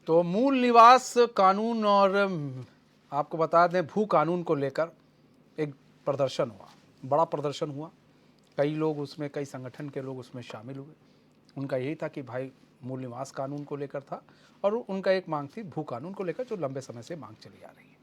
तो मूल निवास कानून और आपको बता दें भू कानून को लेकर एक प्रदर्शन हुआ, बड़ा प्रदर्शन हुआ। कई लोग उसमें, कई संगठन के लोग उसमें शामिल हुए। उनका यही था कि भाई मूल निवास कानून को लेकर था, और उनका एक मांग थी भू कानून को लेकर, जो लंबे समय से मांग चली आ रही है।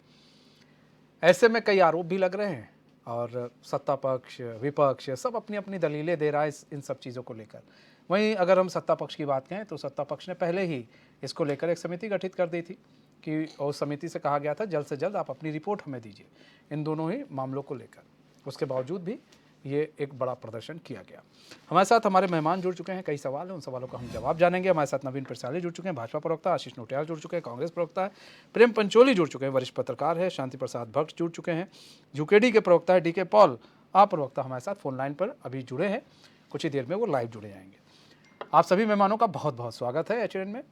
ऐसे में कई आरोप भी लग रहे हैं, और सत्ता पक्ष विपक्ष सब अपनी अपनी दलीलें दे रहा है इन सब चीज़ों को लेकर। वहीं अगर हम सत्ता पक्ष की बात करें तो सत्ता पक्ष ने पहले ही इसको लेकर एक समिति गठित कर दी थी कि उस समिति से कहा गया था जल्द से जल्द आप अपनी रिपोर्ट हमें दीजिए इन दोनों ही मामलों को लेकर। उसके बावजूद भी ये एक बड़ा प्रदर्शन किया गया। हमारे साथ हमारे मेहमान जुड़ चुके हैं, कई सवाल हैं, उन सवालों का हम जवाब जानेंगे। हमारे साथ नवीन प्रसाली जुड़ चुके हैं, भाजपा प्रवक्ता, आशीष नोटियाल जुड़ चुके हैं, कांग्रेस प्रवक्ता है, प्रेम पंचोली जुड़ चुके हैं, वरिष्ठ पत्रकार है, शांति प्रसाद भट्ट जुड़ चुके हैं, यूकेडी के प्रवक्ता है डीके पॉल आप प्रवक्ता हमारे साथ फोन लाइन पर अभी जुड़े हैं, कुछ ही देर में वो लाइव जुड़े जाएंगे। आप सभी मेहमानों का बहुत बहुत स्वागत है एचएन में।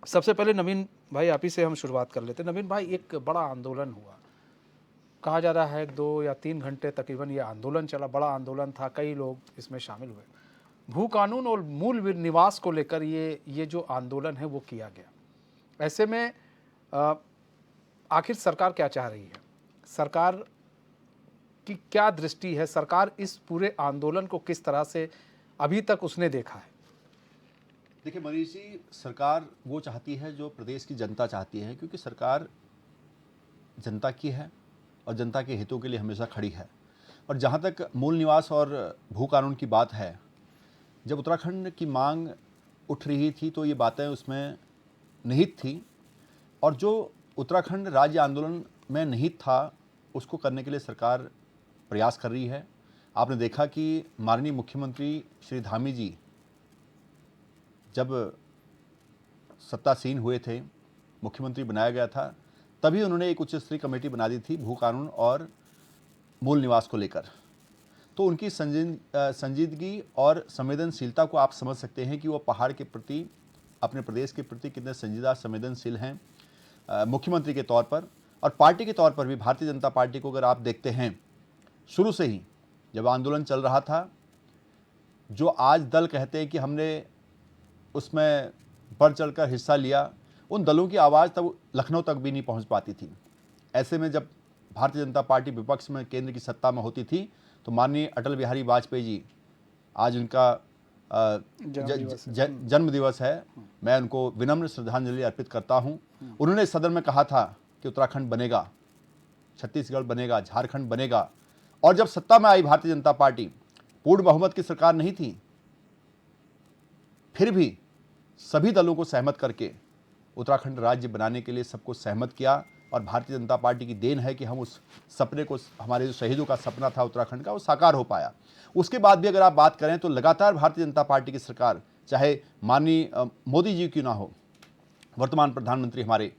सबसे पहले नवीन भाई आप ही से हम शुरुआत कर लेते हैं। नवीन भाई, एक बड़ा आंदोलन हुआ, कहा जा रहा है 2 या 3 घंटे तकरीबन ये आंदोलन चला, बड़ा आंदोलन था, कई लोग इसमें शामिल हुए। भू कानून और मूल निवास को लेकर ये जो आंदोलन है वो किया गया। ऐसे में आखिर सरकार क्या चाह रही है, सरकार की क्या दृष्टि है, सरकार इस पूरे आंदोलन को किस तरह से अभी तक उसने देखा है? देखिए मनीष जी, सरकार वो चाहती है जो प्रदेश की जनता चाहती है, क्योंकि सरकार जनता की है और जनता के हितों के लिए हमेशा खड़ी है। और जहाँ तक मूल निवास और भू कानून की बात है, जब उत्तराखंड की मांग उठ रही थी तो ये बातें उसमें निहित थी, और जो उत्तराखंड राज्य आंदोलन में निहित था उसको करने के लिए सरकार प्रयास कर रही है। आपने देखा कि माननीय मुख्यमंत्री श्री धामी जी जब सत्तासीन हुए थे, मुख्यमंत्री बनाया गया था, तभी उन्होंने एक उच्च स्तरीय कमेटी बना दी थी भू कानून और मूल निवास को लेकर। तो उनकी संजीदगी और संवेदनशीलता को आप समझ सकते हैं कि वो पहाड़ के प्रति, अपने प्रदेश के प्रति कितने संजीदा संवेदनशील हैं। मुख्यमंत्री के तौर पर और पार्टी के तौर पर भी भारतीय जनता पार्टी को अगर आप देखते हैं, शुरू से ही जब आंदोलन चल रहा था, जो आज दल कहते हैं कि हमने उसमें बढ़ चढ़कर हिस्सा लिया, उन दलों की आवाज़ तब लखनऊ तक भी नहीं पहुंच पाती थी। ऐसे में जब भारतीय जनता पार्टी विपक्ष में केंद्र की सत्ता में होती थी तो माननीय अटल बिहारी वाजपेयी जी, आज उनका जन्म दिवस है, मैं उनको विनम्र श्रद्धांजलि अर्पित करता हूं। उन्होंने सदन में कहा था कि उत्तराखंड बनेगा, छत्तीसगढ़ बनेगा, झारखंड बनेगा। और जब सत्ता में आई भारतीय जनता पार्टी, पूर्ण बहुमत की सरकार नहीं थी, फिर भी सभी दलों को सहमत करके उत्तराखंड राज्य बनाने के लिए सबको सहमत किया। और भारतीय जनता पार्टी की देन है कि हम उस सपने को, हमारे जो शहीदों का सपना था उत्तराखंड का, वो साकार हो पाया। उसके बाद भी अगर आप बात करें तो लगातार भारतीय जनता पार्टी की सरकार, चाहे माननीय मोदी जी क्यों ना हो, वर्तमान प्रधानमंत्री हमारे,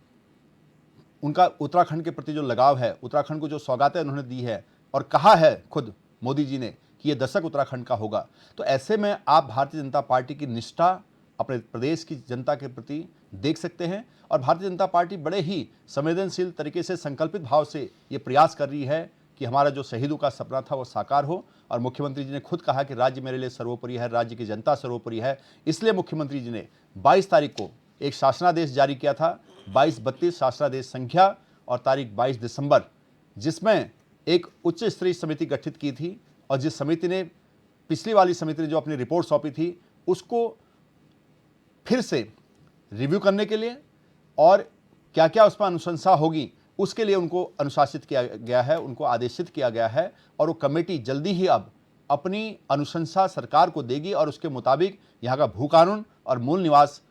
उनका उत्तराखंड के प्रति जो लगाव है, उत्तराखंड को जो सौगातें उन्होंने दी है, और कहा है खुद मोदी जी ने कि ये दशक उत्तराखंड का होगा, तो ऐसे में आप भारतीय जनता पार्टी की निष्ठा अपने प्रदेश की जनता के प्रति देख सकते हैं। और भारतीय जनता पार्टी बड़े ही संवेदनशील तरीके से, संकल्पित भाव से ये प्रयास कर रही है कि हमारा जो शहीदों का सपना था वो साकार हो। और मुख्यमंत्री जी ने खुद कहा कि राज्य मेरे लिए सर्वोपरि है, राज्य की जनता सर्वोपरि है। इसलिए मुख्यमंत्री जी ने 22 तारीख को एक शासनादेश जारी किया था, 2232 शासनादेश संख्या, और तारीख 22 दिसंबर, जिसमें एक उच्च स्तरीय समिति गठित की थी। और जिस समिति ने, पिछली वाली समिति ने जो अपनी रिपोर्ट सौंपी थी, उसको फिर से रिव्यू करने के लिए और क्या क्या उस पर अनुशंसा होगी उसके लिए उनको अनुशासित किया गया है, उनको आदेशित किया गया है। और वो कमेटी जल्दी ही अब अपनी अनुशंसा सरकार को देगी और उसके मुताबिक यहाँ का भू कानून और मूल निवास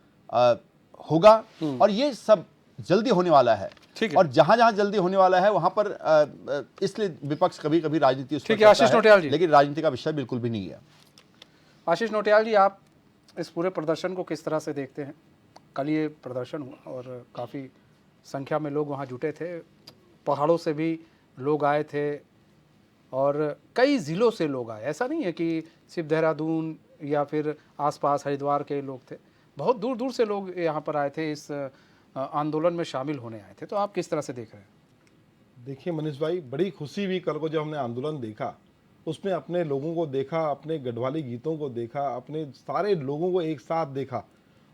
होगा। और ये सब जल्दी होने वाला है। और जहां जहां जल्दी होने वाला है वहां पर इसलिए विपक्ष कभी कभी राजनीति उस पर करता है, लेकिन राजनीति का विषय बिल्कुल भी नहीं है। आशीष नोटियाल जी, आप इस पूरे प्रदर्शन को किस तरह से देखते हैं? कल ये प्रदर्शन हुआ और काफ़ी संख्या में लोग वहाँ जुटे थे, पहाड़ों से भी लोग आए थे और कई ज़िलों से लोग आए। ऐसा नहीं है कि सिर्फ देहरादून या फिर आसपास हरिद्वार के लोग थे, बहुत दूर दूर से लोग यहाँ पर आए थे, इस आंदोलन में शामिल होने आए थे। तो आप किस तरह से देख रहे हैं? देखिए मनीष भाई, बड़ी खुशी हुई कल को जब हमने आंदोलन देखा, उसमें अपने लोगों को देखा, अपने गढ़वाली गीतों को देखा, अपने सारे लोगों को एक साथ देखा,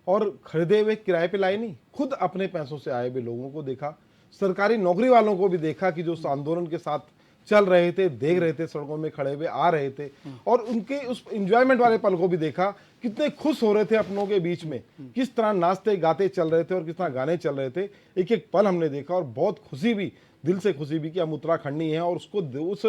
और खरीदे हुए किराए पे लाए नहीं, खुद अपने पैसों से आए हुए लोगों को देखा, सरकारी नौकरी वालों को भी देखा कि जो उस आंदोलन के साथ चल रहे थे, देख रहे थे, सड़कों में खड़े हुए आ रहे थे, और उनके उस एंजॉयमेंट वाले पल को भी देखा, कितने खुश हो रहे थे अपनों के बीच में, किस तरह नाचते गाते चल रहे थे और किस तरह गाने चल रहे थे। एक एक पल हमने देखा और बहुत खुशी भी, दिल से खुशी भी कि हम उत्तराखंडी हैं। और उसको उस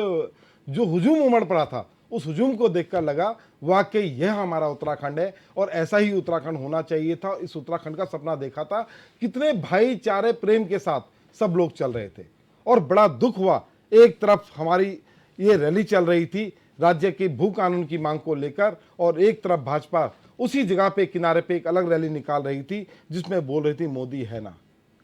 जो हुजूम उमड़ पड़ा था, उस हुजूम को देखकर लगा वाकई यह हमारा उत्तराखंड है और ऐसा ही उत्तराखंड होना चाहिए था। इस उत्तराखंड का सपना देखा था, कितने भाईचारे प्रेम के साथ सब लोग चल रहे थे। और बड़ा दुख हुआ, एक तरफ हमारी ये रैली चल रही थी राज्य के भू कानून की मांग को लेकर, और एक तरफ भाजपा उसी जगह पे किनारे पे एक अलग रैली निकाल रही थी जिसमें बोल रही थी मोदी है ना।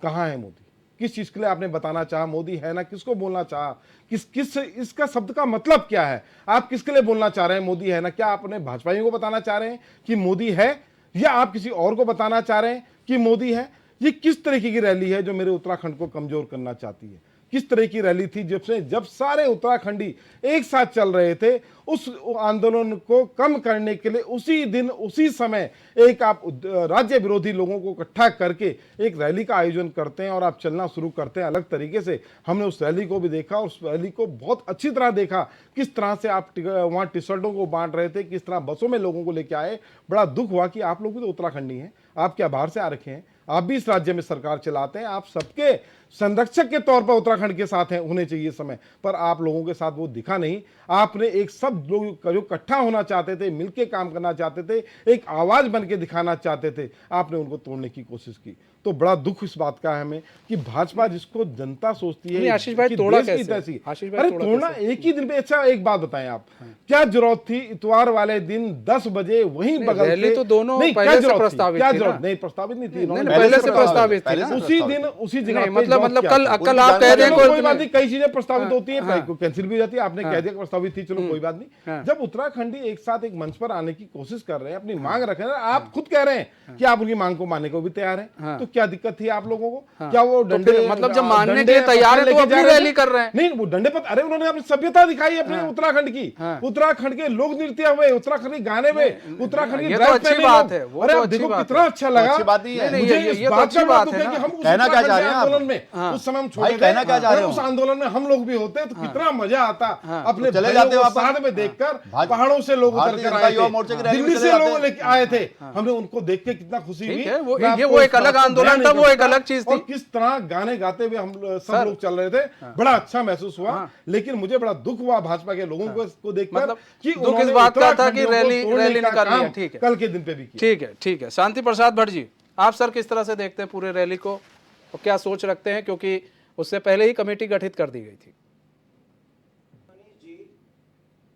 कहाँ है मोदी? किस चीज के लिए आपने बताना चाहा मोदी है ना? किसको बोलना चाहा? किस इसका शब्द का मतलब क्या है? आप किसके लिए बोलना चाह रहे हैं मोदी है ना? क्या आप अपने भाजपाइयों को बताना चाह रहे हैं कि मोदी है, या आप किसी और को बताना चाह रहे हैं कि मोदी है? ये किस तरीके की रैली है जो मेरे उत्तराखंड को कमजोर करना चाहती है? किस तरह की रैली थी जब सारे उत्तराखंडी एक साथ चल रहे थे? उस आंदोलन को कम करने के लिए उसी दिन उसी समय एक आप राज्य विरोधी लोगों को इकट्ठा करके एक रैली का आयोजन करते हैं और आप चलना शुरू करते हैं अलग तरीके से। हमने उस रैली को भी देखा और उस रैली को बहुत अच्छी तरह देखा, किस तरह से आप वहाँ टी शर्टों को बांट रहे थे, किस तरह बसों में लोगों को लेके आए। बड़ा दुख हुआ कि आप लोग भी तो उत्तराखंडी हैं, आप क्या बाहर से आ रखे हैं? आप भी इस राज्य में सरकार चलाते हैं, आप सबके संरक्षक के तौर पर उत्तराखंड के साथ हैं, होने चाहिए समय पर, आप लोगों के साथ वो दिखा नहीं। आपने एक सब लोग जो इकट्ठा होना चाहते थे, मिलके काम करना चाहते थे, एक आवाज बन के दिखाना चाहते थे, आपने उनको तोड़ने की कोशिश की। तो बड़ा दुख इस बात का है हमें कि भाजपा जिसको जनता सोचती है आशीष भाई कि तोड़ा देश की कैसे? तैसी, आशीष भाई अरे तोड़ा तोड़ना एक ही दिन पे। अच्छा एक बात बताएं आप, क्या जरूरत थी इतवार वाले दिन 10 बजे वहीं बगल रैली से? तो दोनों नहीं, पहले क्या से जरूरत थी? प्रस्तावित क्या थी जरूरत? ना? नहीं प्रस्तावित नहीं थी, नहीं, इन्होंने पहले से प्रस्तावित थी पहले ना? से उसी प्रस्तावित दिन उसी जगह नहीं, पे मतलब जॉब किया कल था। कल आप कह रहे हैं कोई बात नहीं, कई चीजें प्रस्तावित होती है, कैंसिल भी हो जाती है। आपने कह दिया कि प्रस्तावित थी, चलो कोई बात नहीं। जब उत्तराखंडी एक साथ एक मंच पर आने की कोशिश कर रहे हैं, अपनी मांग रख रहे हैं, आप खुद कह रहे हैं कि आप उनकी मांग को मानने को भी तैयार हैं, तो क्या दिक्कत थी आप लोगों को? क्या वो डंडे, मतलब जब मानने के लिए तैयार है तो अपनी रैली कर रहे हैं। नहीं, वो डंडे पर, अरे उन्होंने अपनी सभ्यता दिखाई अपने उत्तराखंड की, उत्तराखंड के लोक नृत्य हुए, उत्तराखंड के गाने में, उत्तराखंड की ये तो अच्छी बात है, वो अरे तो आप अच्छी देखो बात कितना अच्छा लगा। अच्छी बात ही है। मुझे ये इस तो बात अच्छी का बात दुख है है कि ना। हम उस कहना क्या उत्तराखंड चाह के रहे हैं आप? आंदोलन में उस समय हम छोटे भाई, कहना क्या चाह रहे थे, हो? उस आंदोलन में हम लोग भी होते तो कितना मजा आता अपने चले भाइयों जाते को वापस। साथ में देखकर। भाज- पहाड़ों से लोग भारतीय उतर कर जनता आए युवा मोर्चे की थे, रैली में दिल्ली चले से जाते लोग लेके आए थे, हमने उनको देख के कितना खुशी हुई। ठीक है, वो- मैं ये आपको वो इस एक अलग बात को आंदोलन बयान था, नहीं वो कर एक सकता। अलग चीज थी। और किस तरह गाने गाते हुए हम सब लोग चल रहे थे, बड़ा अच्छा महसूस हुआ। लेकिन मुझे बड़ा दुख हुआ भाजपा के लोगों को देखकर मतलब कि दुख इस उन्होंने बात का था कि उत्तराखंडियों को रैली तोड़ने का निकालनी है। काम ठीक है, कल के दिन पे भी किया। ठीक है, ठीक है। शांति प्रसाद भट्ट जी, आप सर किस तरह से देखते हैं पूरे रैली को और क्या सोच रखते हैं, क्योंकि उससे पहले ही कमेटी गठित कर दी गई थी?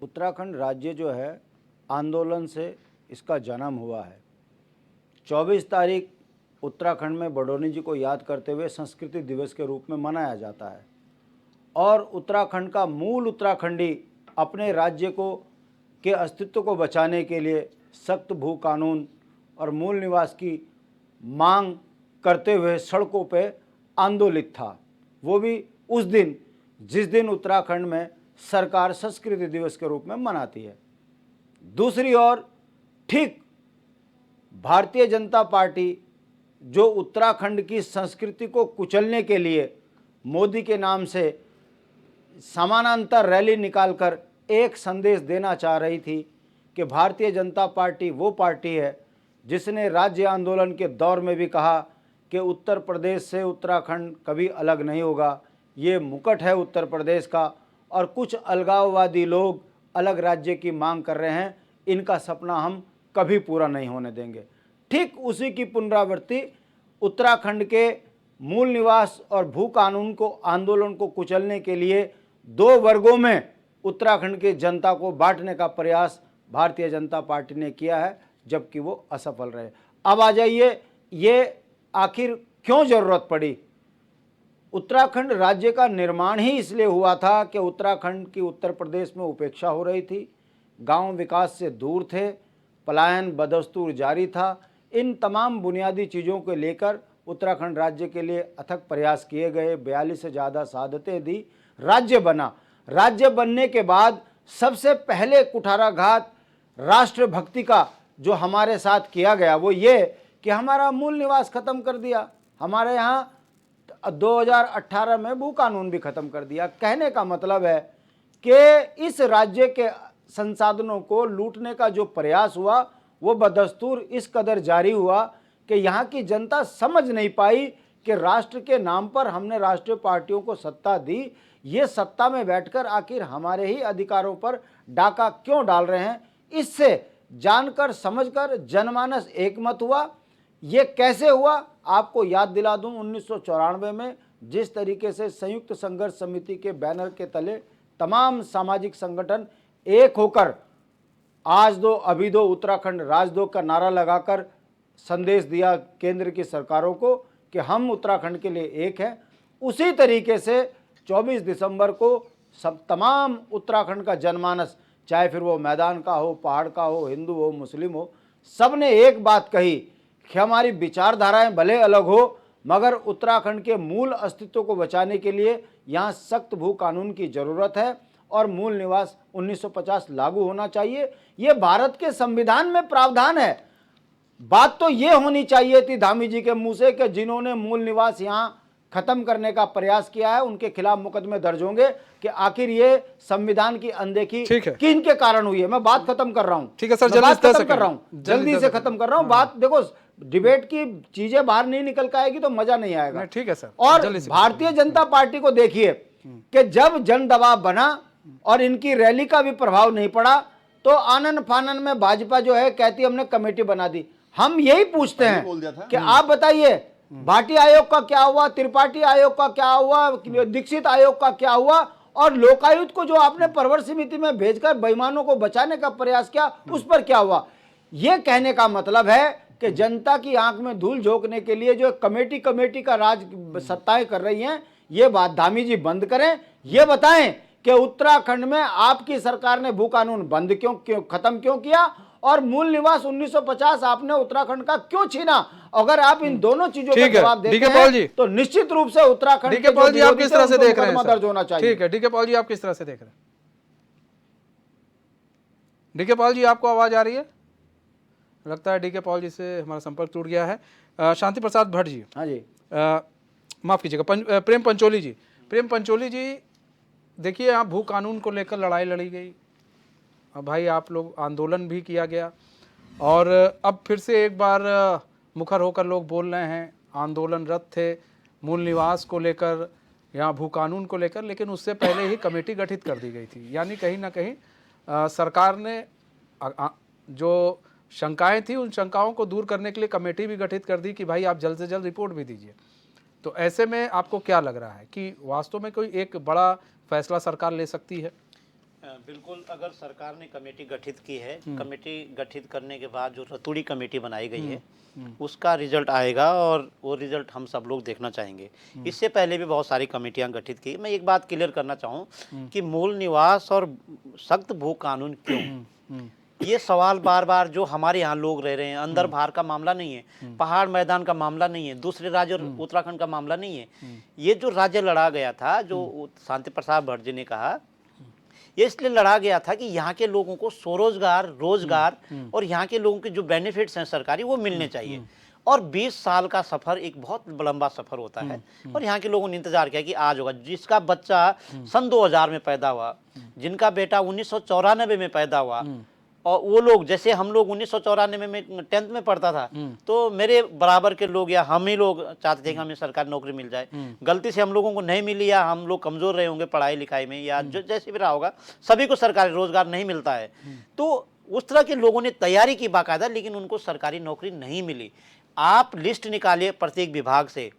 उत्तराखंड राज्य जो है आंदोलन से इसका जन्म हुआ है। 24 तारीख उत्तराखंड में बडोनी जी को याद करते हुए संस्कृति दिवस के रूप में मनाया जाता है और उत्तराखंड का मूल उत्तराखंडी अपने राज्य को के अस्तित्व को बचाने के लिए सख्त भू कानून और मूल निवास की मांग करते हुए सड़कों पे आंदोलित था। वो भी उस दिन जिस दिन उत्तराखंड में सरकार संस्कृति दिवस के रूप में मनाती है। दूसरी ओर ठीक भारतीय जनता पार्टी जो उत्तराखंड की संस्कृति को कुचलने के लिए मोदी के नाम से समानांतर रैली निकालकर एक संदेश देना चाह रही थी कि भारतीय जनता पार्टी वो पार्टी है जिसने राज्य आंदोलन के दौर में भी कहा कि उत्तर प्रदेश से उत्तराखंड कभी अलग नहीं होगा, ये मुकुट है उत्तर प्रदेश का, और कुछ अलगाववादी लोग अलग राज्य की मांग कर रहे हैं, इनका सपना हम कभी पूरा नहीं होने देंगे। ठीक उसी की पुनरावृत्ति उत्तराखंड के मूल निवास और भू कानून को आंदोलन को कुचलने के लिए दो वर्गों में उत्तराखंड की जनता को बांटने का प्रयास भारतीय जनता पार्टी ने किया है, जबकि वो असफल रहे। अब आ जाइए, ये आखिर क्यों ज़रूरत पड़ी? उत्तराखंड राज्य का निर्माण ही इसलिए हुआ था कि उत्तराखंड की उत्तर प्रदेश में उपेक्षा हो रही थी, गांव विकास से दूर थे, पलायन बदस्तूर जारी था। इन तमाम बुनियादी चीज़ों को लेकर उत्तराखंड राज्य के लिए अथक प्रयास किए गए, 42 से ज़्यादा शहादतें दी, राज्य बना। राज्य बनने के बाद सबसे पहले कुठाराघात राष्ट्रभक्ति का जो हमारे साथ किया गया वो ये कि हमारा मूल निवास खत्म कर दिया, हमारे यहाँ 2018 में भू कानून भी खत्म कर दिया। कहने का मतलब है कि इस राज्य के संसाधनों को लूटने का जो प्रयास हुआ वो बदस्तूर इस कदर जारी हुआ कि यहाँ की जनता समझ नहीं पाई कि राष्ट्र के नाम पर हमने राष्ट्रीय पार्टियों को सत्ता दी, ये सत्ता में बैठकर आखिर हमारे ही अधिकारों पर डाका क्यों डाल रहे हैं। इससे जानकर समझकर जनमानस एकमत हुआ। ये कैसे हुआ, आपको याद दिला दूं, 1994 में जिस तरीके से संयुक्त संघर्ष समिति के बैनर के तले तमाम सामाजिक संगठन एक होकर आज दो अभी दो उत्तराखंड राज दो का नारा लगाकर संदेश दिया केंद्र की सरकारों को कि हम उत्तराखंड के लिए एक हैं, उसी तरीके से 24 दिसंबर को सब तमाम उत्तराखंड का जनमानस, चाहे फिर वो मैदान का हो, पहाड़ का हो, हिंदू हो, मुस्लिम हो, सब ने एक बात कही कि हमारी विचारधाराएं भले अलग हो मगर उत्तराखंड के मूल अस्तित्व को बचाने के लिए यहाँ सख्त भू कानून की ज़रूरत है और मूल निवास 1950 लागू होना चाहिए। ये भारत के संविधान में प्रावधान है। बात तो ये होनी चाहिए थी धामी जी के मुंह से कि जिन्होंने मूल निवास यहाँ खत्म करने का प्रयास किया है उनके खिलाफ मुकदमे दर्ज होंगे कि आखिर ये संविधान की अनदेखी किन के कारण हुई है। मैं बात खत्म कर रहा हूँ, ठीक है सर, जल्दी से खत्म कर रहा हूँ बात। देखो, डिबेट की चीजें बाहर नहीं निकल के आएगी तो मजा नहीं आएगा। ठीक है सर। और भारतीय जनता पार्टी को देखिए कि जब जन दबाव बना और इनकी रैली का भी प्रभाव नहीं पड़ा तो आनन फानन में भाजपा जो है कहती हमने कमेटी बना दी। हम यही पूछते हैं कि आप बताइए भाटी आयोग का क्या हुआ, त्रिपाठी आयोग का क्या हुआ, दीक्षित आयोग का क्या हुआ, और लोकायुक्त को जो आपने परवर समिति में भेजकर बेईमानों को बचाने का प्रयास किया उस पर क्या हुआ। यह कहने का मतलब है कि जनता की आंख में धूल झोंकने के लिए जो कमेटी का राज सत्ताएं कर रही हैं, ये बात धामी जी बंद करें। ये बताएं कि उत्तराखंड में आपकी सरकार ने भू कानून बंद क्यों खत्म क्यों किया और मूल निवास 1950 आपने उत्तराखंड का क्यों छीना। अगर आप इन दोनों चीजों का जवाब देते हैं तो निश्चित रूप से उत्तराखंड डीके पॉल जी आप किस तरह से देख रहे हैं दर्ज होना चाहिए। ठीक है, डीके पॉल जी आप किस तरह से देख रहे हैं? डीके पॉल जी आपको आवाज आ रही है? लगता है डीके पॉल जी से हमारा संपर्क टूट गया है। शांति प्रसाद भट्ट जी, हाँ जी, माफ कीजिएगा, प्रेम पंचोली जी, प्रेम पंचोली जी, देखिए यहाँ भू कानून को लेकर लड़ाई लड़ी गई, अब भाई आप लोग आंदोलन भी किया गया और अब फिर से एक बार मुखर होकर लोग बोल रहे हैं आंदोलनरत थे मूल निवास को लेकर, यहाँ भू कानून को लेकर, लेकिन उससे पहले ही कमेटी गठित कर दी गई थी। यानी कहीं ना कहीं सरकार ने जो शंकाएं थी उन शंकाओं को दूर करने के लिए कमेटी भी गठित कर दी कि भाई आप जल्द से जल्द रिपोर्ट भी दीजिए। तो ऐसे में आपको क्या लग रहा है कि वास्तव में कोई एक बड़ा फैसला सरकार ले सकती है? बिल्कुल, अगर सरकार ने कमेटी गठित की है, कमेटी गठित करने के बाद जो रतूड़ी कमेटी बनाई गई है उसका रिजल्ट आएगा और वो रिजल्ट हम सब लोग देखना चाहेंगे। इससे पहले भी बहुत सारी कमेटियां गठित की। मैं एक बात क्लियर करना चाहूँ कि मूल निवास और सख्त भू कानून क्यों, ये सवाल बार बार जो हमारे यहाँ लोग रह रहे हैं, अंदर बाहर का मामला नहीं है, पहाड़ मैदान का मामला नहीं है, दूसरे राज्य और उत्तराखंड का मामला नहीं है। ये जो राज्य लड़ा गया था, जो शांति प्रसाद भट्ट जी ने कहा, ये इसलिए लड़ा गया था कि यहाँ के लोगों को स्वरोजगार, रोजगार और यहाँ के लोगों के जो बेनिफिट्स हैं सरकारी वो मिलने चाहिए। और 20 साल का सफर एक बहुत लंबा सफर होता है और यहाँ के लोगों ने इंतजार किया कि आज होगा। जिसका बच्चा सन 2000 में पैदा हुआ, जिनका बेटा 1994 में पैदा हुआ, और वो लोग जैसे हम लोग 1994 में 10th में पढ़ता था तो मेरे बराबर के लोग या हम ही लोग चाहते थे कि हमें सरकारी नौकरी मिल जाए। गलती से हम लोगों को नहीं मिली या हम लोग कमजोर रहे होंगे पढ़ाई लिखाई में या जो जैसे भी रहा होगा, सभी को सरकारी रोजगार नहीं मिलता है। तो उस तरह के लोगों ने तैयारी की बाकायदा, लेकिन उनको सरकारी नौकरी नहीं मिली। आप लिस्ट निकालिए प्रत्येक विभाग से,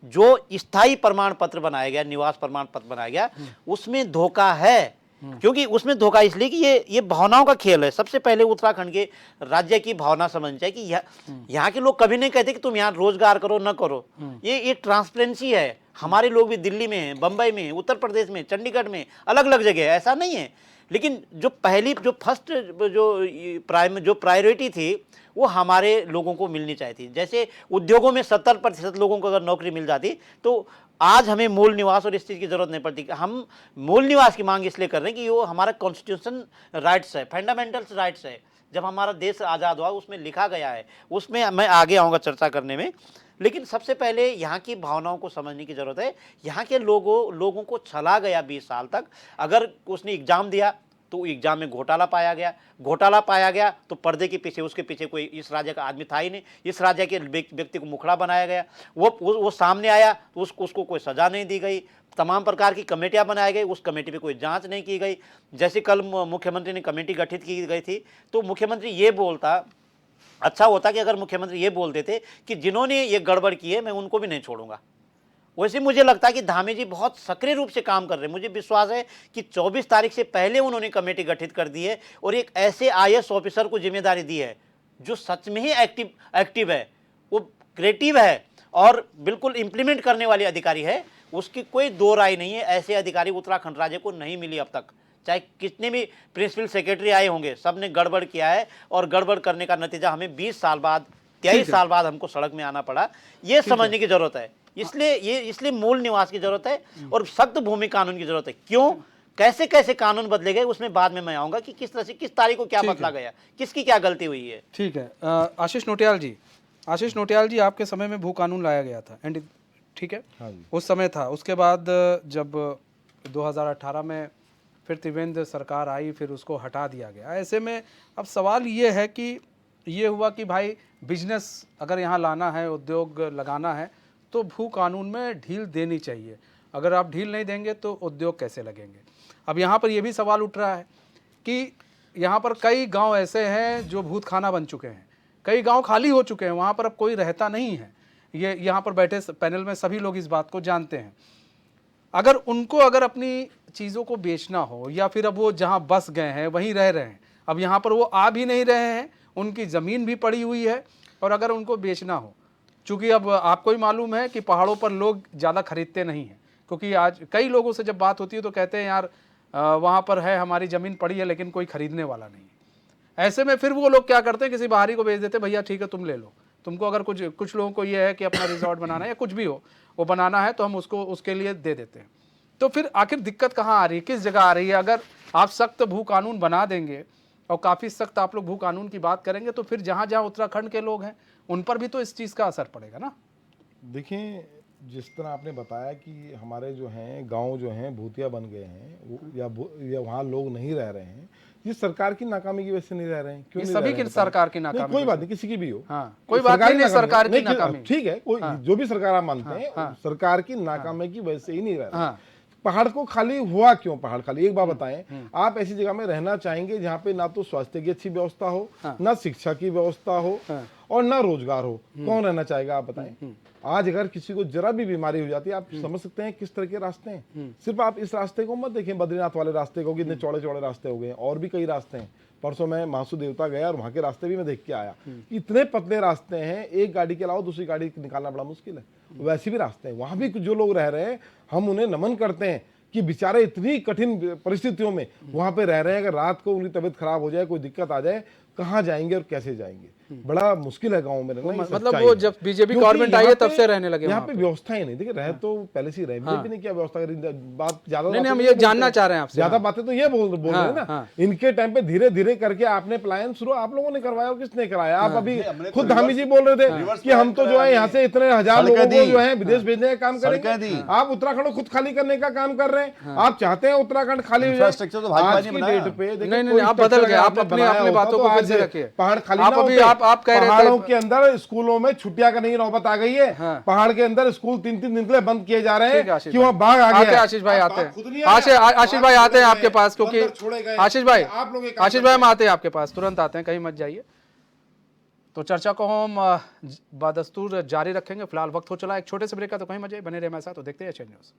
जो स्थायी प्रमाण पत्र बनाया गया, निवास प्रमाण पत्र बनाया गया, उसमें धोखा है। क्योंकि उसमें धोखा इसलिए कि ये भावनाओं का खेल है। सबसे पहले उत्तराखंड के राज्य की भावना समझनी चाहिए कि यहाँ के लोग कभी नहीं कहते कि तुम यहाँ रोजगार करो न करो। ये ट्रांसपेरेंसी है। हमारे लोग भी दिल्ली में हैं, बम्बई में, उत्तर प्रदेश में, चंडीगढ़ में, अलग अलग जगह है, ऐसा नहीं है। लेकिन जो पहली जो फर्स्ट जो प्रायोरिटी थी वो हमारे लोगों को मिलनी चाहिए थी। जैसे उद्योगों में 70% लोगों को अगर नौकरी मिल जाती तो आज हमें मूल निवास और इस चीज़ की जरूरत नहीं पड़ती। हम मूल निवास की मांग इसलिए कर रहे हैं कि वो हमारा कॉन्स्टिट्यूशन राइट्स है, फंडामेंटल्स राइट्स है। जब हमारा देश आज़ाद हुआ उसमें लिखा गया है, उसमें मैं आगे आऊँगा चर्चा करने में। लेकिन सबसे पहले यहाँ की भावनाओं को समझने की ज़रूरत है। यहाँ के लोगों को छला गया 20 साल तक। अगर उसने एग्ज़ाम दिया तो एग्जाम में घोटाला पाया गया तो पर्दे के पीछे, उसके पीछे कोई इस राज्य का आदमी था ही नहीं, इस राज्य के व्यक्ति को मुखड़ा बनाया गया, वो सामने आया तो उसको कोई सज़ा नहीं दी गई। तमाम प्रकार की कमेटियां बनाई गई, उस कमेटी पे कोई जांच नहीं की गई। जैसे कल मुख्यमंत्री ने कमेटी गठित की गई थी, तो मुख्यमंत्री ये बोलता, अच्छा होता कि अगर मुख्यमंत्री ये बोल देते कि जिन्होंने ये गड़बड़ की है मैं उनको भी नहीं छोड़ूंगा। वैसे मुझे लगता है कि धामी जी बहुत सक्रिय रूप से काम कर रहे हैं। मुझे विश्वास है कि 24 तारीख से पहले उन्होंने कमेटी गठित कर दी है और एक ऐसे आईएएस ऑफिसर को जिम्मेदारी दी है जो सच में ही एक्टिव है, वो क्रिएटिव है और बिल्कुल इंप्लीमेंट करने वाले अधिकारी है। उसकी कोई दो राय नहीं है। ऐसे अधिकारी उत्तराखंड राज्य को नहीं मिली अब तक। चाहे कितने भी प्रिंसिपल सेक्रेटरी आए होंगे, सब ने गड़बड़ किया है और गड़बड़ करने का नतीजा हमें 20 साल बाद, 23 साल बाद हमको सड़क में आना पड़ा। ये समझने की जरूरत है। इसलिए मूल निवास की जरूरत है और सख्त भूमि कानून की जरूरत है। क्यों, कैसे कैसे कानून बदले गए उसमें बाद में मैं आऊंगा कि किस तरह से, किस तारीख को क्या बदला गया, किसकी क्या गलती हुई है। ठीक है। आशीष नोटियाल जी, आपके समय में भू कानून लाया गया था, एंड ठीक है, हाँ जी। उस समय था। उसके बाद जब 2018 में फिर त्रिवेंद्र सरकार आई, फिर उसको हटा दिया गया। ऐसे में अब सवाल ये है कि ये हुआ कि भाई बिजनेस अगर यहाँ लाना है, उद्योग लगाना है, तो भू कानून में ढील देनी चाहिए। अगर आप ढील नहीं देंगे तो उद्योग कैसे लगेंगे। अब यहाँ पर यह भी सवाल उठ रहा है कि यहाँ पर कई गांव ऐसे हैं जो भूत खाना बन चुके हैं, कई गांव खाली हो चुके हैं, वहाँ पर अब कोई रहता नहीं है। ये यहाँ पर बैठे पैनल में सभी लोग इस बात को जानते हैं। अगर अपनी चीज़ों को बेचना हो, या फिर अब वो जहाँ बस गए हैं वहीं रह रहे हैं, अब यहाँ पर वो आ भी नहीं रहे हैं, उनकी ज़मीन भी पड़ी हुई है, और अगर उनको बेचना हो, चूँकि अब आपको ही मालूम है कि पहाड़ों पर लोग ज़्यादा खरीदते नहीं हैं, क्योंकि आज कई लोगों से जब बात होती है तो कहते हैं यार वहाँ पर है, हमारी ज़मीन पड़ी है, लेकिन कोई ख़रीदने वाला नहीं है। ऐसे में फिर वो लोग क्या करते हैं, किसी बाहरी को बेच देते, भैया ठीक है तुम ले लो। तुमको अगर कुछ लोगों को ये है कि अपना रिजॉर्ट बनाना है या कुछ भी हो वो बनाना है, तो हम उसको उसके लिए दे देते हैं। तो फिर आखिर दिक्कत कहाँ आ रही है, किस जगह आ रही है? अगर आप सख्त भू कानून बना देंगे और काफ़ी सख्त आप लोग भू कानून की बात करेंगे, तो फिर जहाँ जहाँ उत्तराखंड के लोग हैं उन पर भी तो इस चीज़ का असर पड़ेगा ना। देखिए, जिस तरह आपने बताया कि हमारे जो हैं गांव जो हैं भूतिया बन गए हैं, या वहाँ लोग नहीं रह रहे हैं, ये सरकार की नाकामी की वजह से नहीं रह रहे हैं। क्यों नहीं सभी रह रहे की हैं? सरकार की नाकामी, कोई बात नहीं, किसी की भी हो। हाँ, कोई बात नहीं, सरकार की नाकामी, ठीक है, कोई जो भी सरकार आप मानते हैं, सरकार की नाकामी की वजह से ही नहीं रह रहे। पहाड़ को खाली हुआ क्यों? पहाड़ खाली, एक बात बताएं, आप ऐसी जगह में रहना चाहेंगे जहाँ पे ना तो स्वास्थ्य की अच्छी व्यवस्था हो, ना शिक्षा की व्यवस्था हो, और ना रोजगार हो। कौन रहना चाहेगा आप बताएं? आज अगर किसी को जरा भी बीमारी हो जाती है, आप समझ सकते हैं किस तरह के रास्ते हैं। सिर्फ आप इस रास्ते को मत देखें, बद्रीनाथ वाले रास्ते को, कितने चौड़े चौड़े रास्ते हो गए, और भी कई रास्ते हैं। परसों मैं मासू देवता गया और वहां के रास्ते भी मैं देख के आया। इतने पतले रास्ते हैं, एक गाड़ी के अलावा दूसरी गाड़ी निकालना बड़ा मुश्किल है। वैसे भी रास्ते हैं, वहां भी जो लोग रह रहे हैं, हम उन्हें नमन करते हैं कि बेचारे इतनी कठिन परिस्थितियों में वहां पे रह रहे हैं। अगर रात को उनकी तबीयत खराब हो जाए, कोई दिक्कत आ जाए, कहाँ जाएंगे और कैसे जाएंगे? बड़ा मुश्किल है गाँव में रहना। मतलब वो जब बीजेपी गवर्नमेंट आई है तब से रहने लगे यहाँ पे व्यवस्थाएं नहीं। देखिए, रहे तो पहले से रहे, बीजेपी ने क्या व्यवस्था करी? बात ज्यादा नहीं, हम ये जानना चाह रहे हैं आपसे। ज्यादा बातें तो ये बोल रहे हैं ना। इनके टाइम पे धीरे धीरे करके आपने पलायन शुरू आप लोगों ने करवाया और किसने कराया? आप अभी खुद धामी जी बोल रहे थे कि हम तो जो है यहाँ से इतने हजार लोगों को जो है विदेश भेजने का काम करेंगे। आप उत्तराखंड को खुद खाली करने का काम कर रहे हैं। आप चाहते हैं उत्तराखंड खाली हो जाए। आज की डेट पे नहीं, आप बदल गए, आप अपनी बातों को फिर से रखिए। पहाड़ खाली ना होते। आप कह रहे थे पहाड़ों के अंदर स्कूलों में छुट्टियां का नहीं नौबत आ गई है। पहाड़ के अंदर स्कूल 3-3 दिन के लिए बंद किए जा रहे हैं कि वहाँ बाढ़ आ गया है। आशीष भाई आते हैं, आशीष भाई आते हैं आपके पास, क्योंकि आशीष भाई हम आते हैं आपके पास, तुरंत आते हैं, कहीं मत जाइए। तो चर्चा को हम बदस्तूर जारी रखेंगे। फिलहाल वक्त हो चला एक छोटे से ब्रेक का, तो कहीं मत जाइए, बने रहे हमारे साथ। तो देखते हैं एचएन न्यूज़।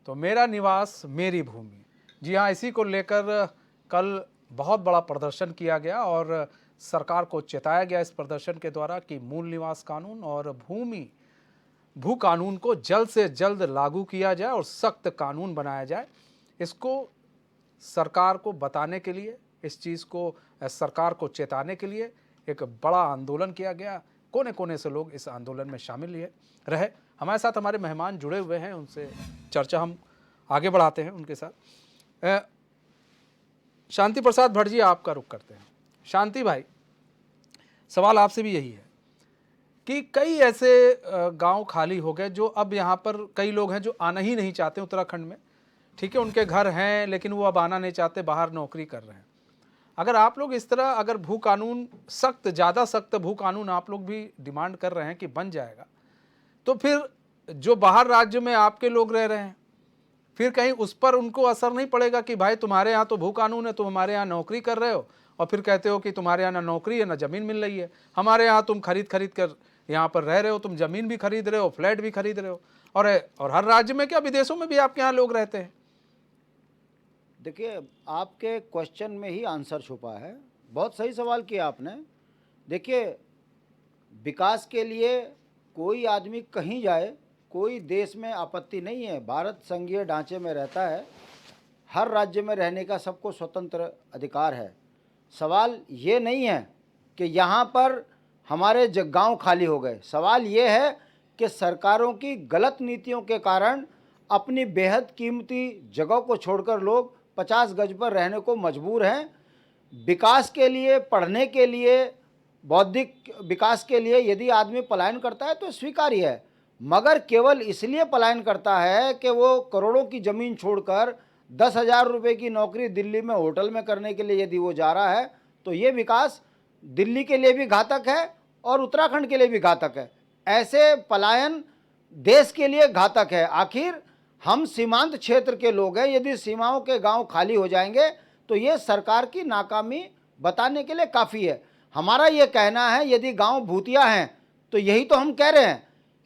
तो मेरा निवास मेरी भूमि, जी हाँ, इसी को लेकर कल बहुत बड़ा प्रदर्शन किया गया और सरकार को चेताया गया इस प्रदर्शन के द्वारा कि मूल निवास कानून और भूमि भू कानून को जल्द से जल्द लागू किया जाए और सख्त कानून बनाया जाए। इसको सरकार को बताने के लिए, इस चीज़ को सरकार को चेताने के लिए एक बड़ा आंदोलन किया गया। कोने कोने से लोग इस आंदोलन में शामिल रहे। हमारे साथ हमारे मेहमान जुड़े हुए हैं, उनसे चर्चा हम आगे बढ़ाते हैं उनके साथ। शांति प्रसाद भट्ट जी, आपका रुख करते हैं। शांति भाई, सवाल आपसे भी यही है कि कई ऐसे गांव खाली हो गए जो अब यहाँ पर कई लोग हैं जो आना ही नहीं चाहते उत्तराखंड में। ठीक है, उनके घर हैं लेकिन वो अब आना नहीं चाहते, बाहर नौकरी कर रहे हैं। अगर आप लोग इस तरह अगर भू कानून सख्त, ज़्यादा सख्त भू कानून आप लोग भी डिमांड कर रहे हैं कि बन जाएगा, तो फिर जो बाहर राज्य में आपके लोग रह रहे हैं, फिर कहीं उस पर उनको असर नहीं पड़ेगा कि भाई तुम्हारे यहाँ तो भू कानून है, तुम हमारे यहाँ नौकरी कर रहे हो और फिर कहते हो कि तुम्हारे यहाँ ना नौकरी है ना ज़मीन मिल रही है। हमारे यहाँ तुम खरीद कर यहाँ पर रह रहे हो, तुम ज़मीन भी खरीद रहे हो, फ्लैट भी खरीद रहे हो, और हर राज्य में क्या विदेशों में भी आपके यहाँ लोग रहते हैं। देखिए, आपके क्वेश्चन में ही आंसर छुपा है। बहुत सही सवाल किया आपने। देखिए, विकास के लिए कोई आदमी कहीं जाए, कोई देश में आपत्ति नहीं है। भारत संघीय ढांचे में रहता है, हर राज्य में रहने का सबको स्वतंत्र अधिकार है। सवाल ये नहीं है कि यहाँ पर हमारे गांव खाली हो गए। सवाल ये है कि सरकारों की गलत नीतियों के कारण अपनी बेहद कीमती जगह को छोड़कर लोग 50 गज पर रहने को मजबूर हैं। विकास के लिए, पढ़ने के लिए, बौद्धिक विकास के लिए यदि आदमी पलायन करता है तो स्वीकार्य है, मगर केवल इसलिए पलायन करता है कि वो करोड़ों की ज़मीन छोड़कर 10,000 रुपये की नौकरी दिल्ली में होटल में करने के लिए यदि वो जा रहा है, तो ये विकास दिल्ली के लिए भी घातक है और उत्तराखंड के लिए भी घातक है। ऐसे पलायन देश के लिए घातक है। आखिर हम सीमांत क्षेत्र के लोग हैं, यदि सीमाओं के गांव खाली हो जाएंगे तो ये सरकार की नाकामी बताने के लिए काफ़ी है। हमारा ये कहना है, यदि गांव भूतिया हैं तो यही तो हम कह रहे हैं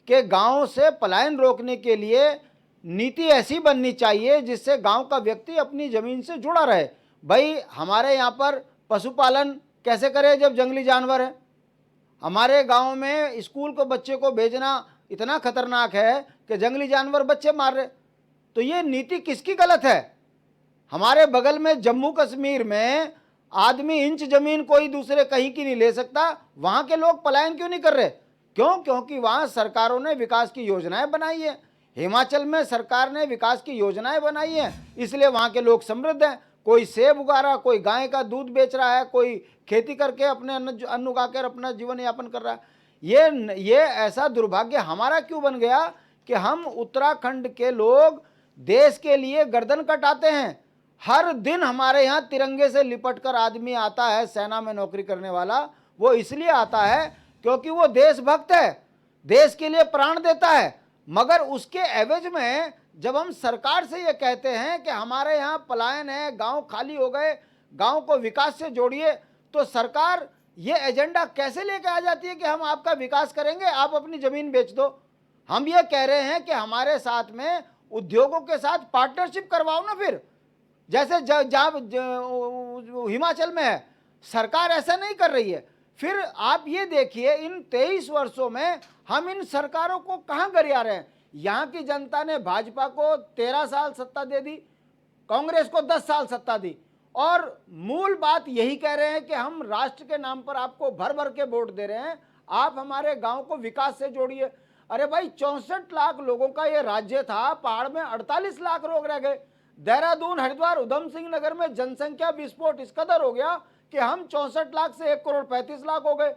कि गांव से पलायन रोकने के लिए नीति ऐसी बननी चाहिए जिससे गांव का व्यक्ति अपनी ज़मीन से जुड़ा रहे। भाई, हमारे यहाँ पर पशुपालन कैसे करें जब जंगली जानवर है? हमारे गांव में स्कूल को बच्चे को भेजना इतना खतरनाक है कि जंगली जानवर बच्चे मार रहे। तो ये नीति किसकी गलत है? हमारे बगल में जम्मू कश्मीर में आदमी इंच जमीन कोई दूसरे कहीं की नहीं ले सकता, वहाँ के लोग पलायन क्यों नहीं कर रहे? क्यों? क्योंकि वहाँ सरकारों ने विकास की योजनाएं बनाई है। हिमाचल में सरकार ने विकास की योजनाएं बनाई हैं, इसलिए वहाँ के लोग समृद्ध हैं। कोई सेब उगा रहा, कोई गाय का दूध बेच रहा है, कोई खेती करके अपने अन्न उगाकर अपना जीवन यापन कर रहा है। ये ऐसा दुर्भाग्य हमारा क्यों बन गया कि हम उत्तराखंड के लोग देश के लिए गर्दन कटाते हैं। हर दिन हमारे यहाँ तिरंगे से लिपट कर आदमी आता है, सेना में नौकरी करने वाला, वो इसलिए आता है क्योंकि वो देशभक्त है, देश के लिए प्राण देता है। मगर उसके एवज में जब हम सरकार से ये कहते हैं कि हमारे यहाँ पलायन है, गांव खाली हो गए, गांव को विकास से जोड़िए, तो सरकार ये एजेंडा कैसे लेके आ जाती है कि हम आपका विकास करेंगे, आप अपनी ज़मीन बेच दो। हम ये कह रहे हैं कि हमारे साथ में उद्योगों के साथ पार्टनरशिप करवाओ ना। फिर जैसे जहाँ हिमाचल में है, सरकार ऐसा नहीं कर रही है। फिर आप ये देखिए, इन 23 वर्षों में हम इन सरकारों को कहाँ गरिया रहे हैं। यहाँ की जनता ने भाजपा को 13 साल सत्ता दे दी, कांग्रेस को 10 साल सत्ता दी, और मूल बात यही कह रहे हैं कि हम राष्ट्र के नाम पर आपको भर भर के वोट दे रहे हैं, आप हमारे गांव को विकास से जोड़िए। अरे भाई, 64 लाख लोगों का ये राज्य था, पहाड़ में 48 लाख लोग रह गए। देहरादून, हरिद्वार, उधम सिंह नगर में जनसंख्या विस्फोट इस कदर हो गया कि हम 64 लाख से 1,35,00,000 हो गए।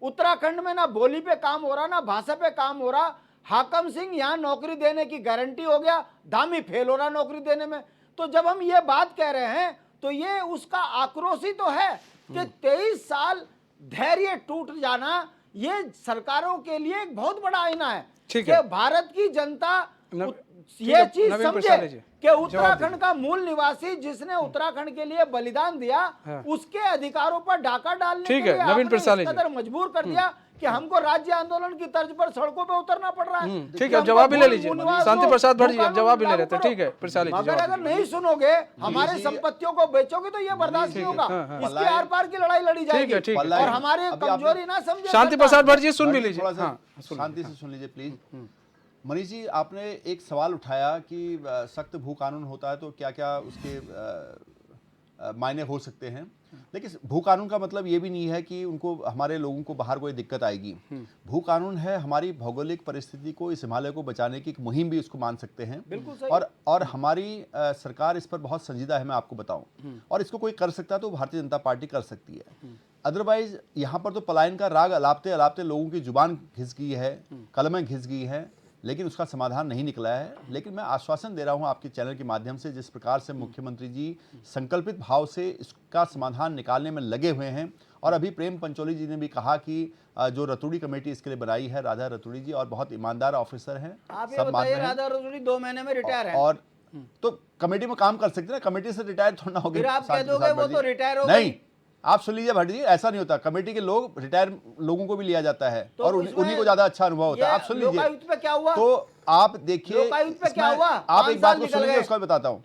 उत्तराखंड में ना बोली पे काम हो रहा, ना भाषा पे काम हो रहा। हाकम सिंह यहाँ नौकरी देने की गारंटी हो गया, धामी फेल हो रहा नौकरी देने में। तो जब हम ये बात कह रहे हैं तो ये उसका आक्रोश ही तो है कि 23 साल धैर्य टूट जाना ये सरकारों के लिए एक बहुत बड़ा आईना है कि भारत की जनता ये चीज समझे कि उत्तराखंड का मूल निवासी जिसने उत्तराखंड के लिए बलिदान दिया, उसके अधिकारों पर डाका डालने के लिए आपने इस कदर मजबूर कर दिया कि हमको राज्य आंदोलन की तर्ज पर सड़कों पे उतरना पड़ रहा है। ठीक है, जवाब भी ले लीजिए। शांति प्रसाद भट्ट जी, जवाब भी ले लेते हैं। ठीक है, मगर अगर नहीं सुनोगे, हमारे संपत्तियों को बेचोगे तो ये बर्दाश्त नहीं होगा। इसके आर पार की लड़ाई लड़ी जाएगी और हमारे कमजोरी ना समझे। शांति प्रसाद भट्ट जी, सुन भी लीजिए, शांति से सुन लीजिए प्लीज। मनीष जी, आपने एक सवाल उठाया कि सख्त भू कानून होता है तो क्या क्या उसके मायने हो सकते हैं। लेकिन भू कानून का मतलब ये भी नहीं है कि उनको हमारे लोगों को बाहर कोई दिक्कत आएगी। भू कानून है हमारी भौगोलिक परिस्थिति को, इस हिमालय को बचाने की एक मुहिम भी उसको मान सकते हैं। बिल्कुल सही। और हमारी सरकार इस पर बहुत संजीदा है, मैं आपको बताऊं। और इसको कोई कर सकता है तो भारतीय जनता पार्टी कर सकती है। अदरवाइज यहाँ पर तो पलायन का राग अलापते अलापते लोगों की जुबान घिस गई है, कलमें घिस गई हैं, लेकिन उसका समाधान नहीं निकला है। लेकिन मैं आश्वासन दे रहा हूं आपके चैनल के माध्यम से, जिस प्रकार से मुख्यमंत्री जी संकल्पित भाव से इसका समाधान निकालने में लगे हुए हैं। और अभी प्रेम पंचोली जी ने भी कहा कि जो रतूड़ी कमेटी इसके लिए बनाई है, राधा रतूड़ी जी, और बहुत ईमानदार ऑफिसर हैं, आप ये सब मान बताइए, रहे हैं। राधा रतूड़ी 2 महीने में रिटायर है और तो कमेटी में काम कर सकते हैं ना, कमेटी से रिटायर थोड़ा ना हो गए। फिर आप कह दोगे वो तो रिटायर हो नहीं, गई। आप सुन लीजिए भट्ट जी, ऐसा नहीं होता। कमेटी के लोग, रिटायर लोगों को भी लिया जाता है तो और उसमें उन्हीं को ज्यादा अच्छा अनुभव होता है। ये आप सुन लीजिए। लोकायुक्त पे क्या हुआ? तो आप देखिए, लोकायुक्त पे क्या इसमें हुआ? आप 5 एक बात साल को निकल सुनिए, गए। उसका बताता हूँ।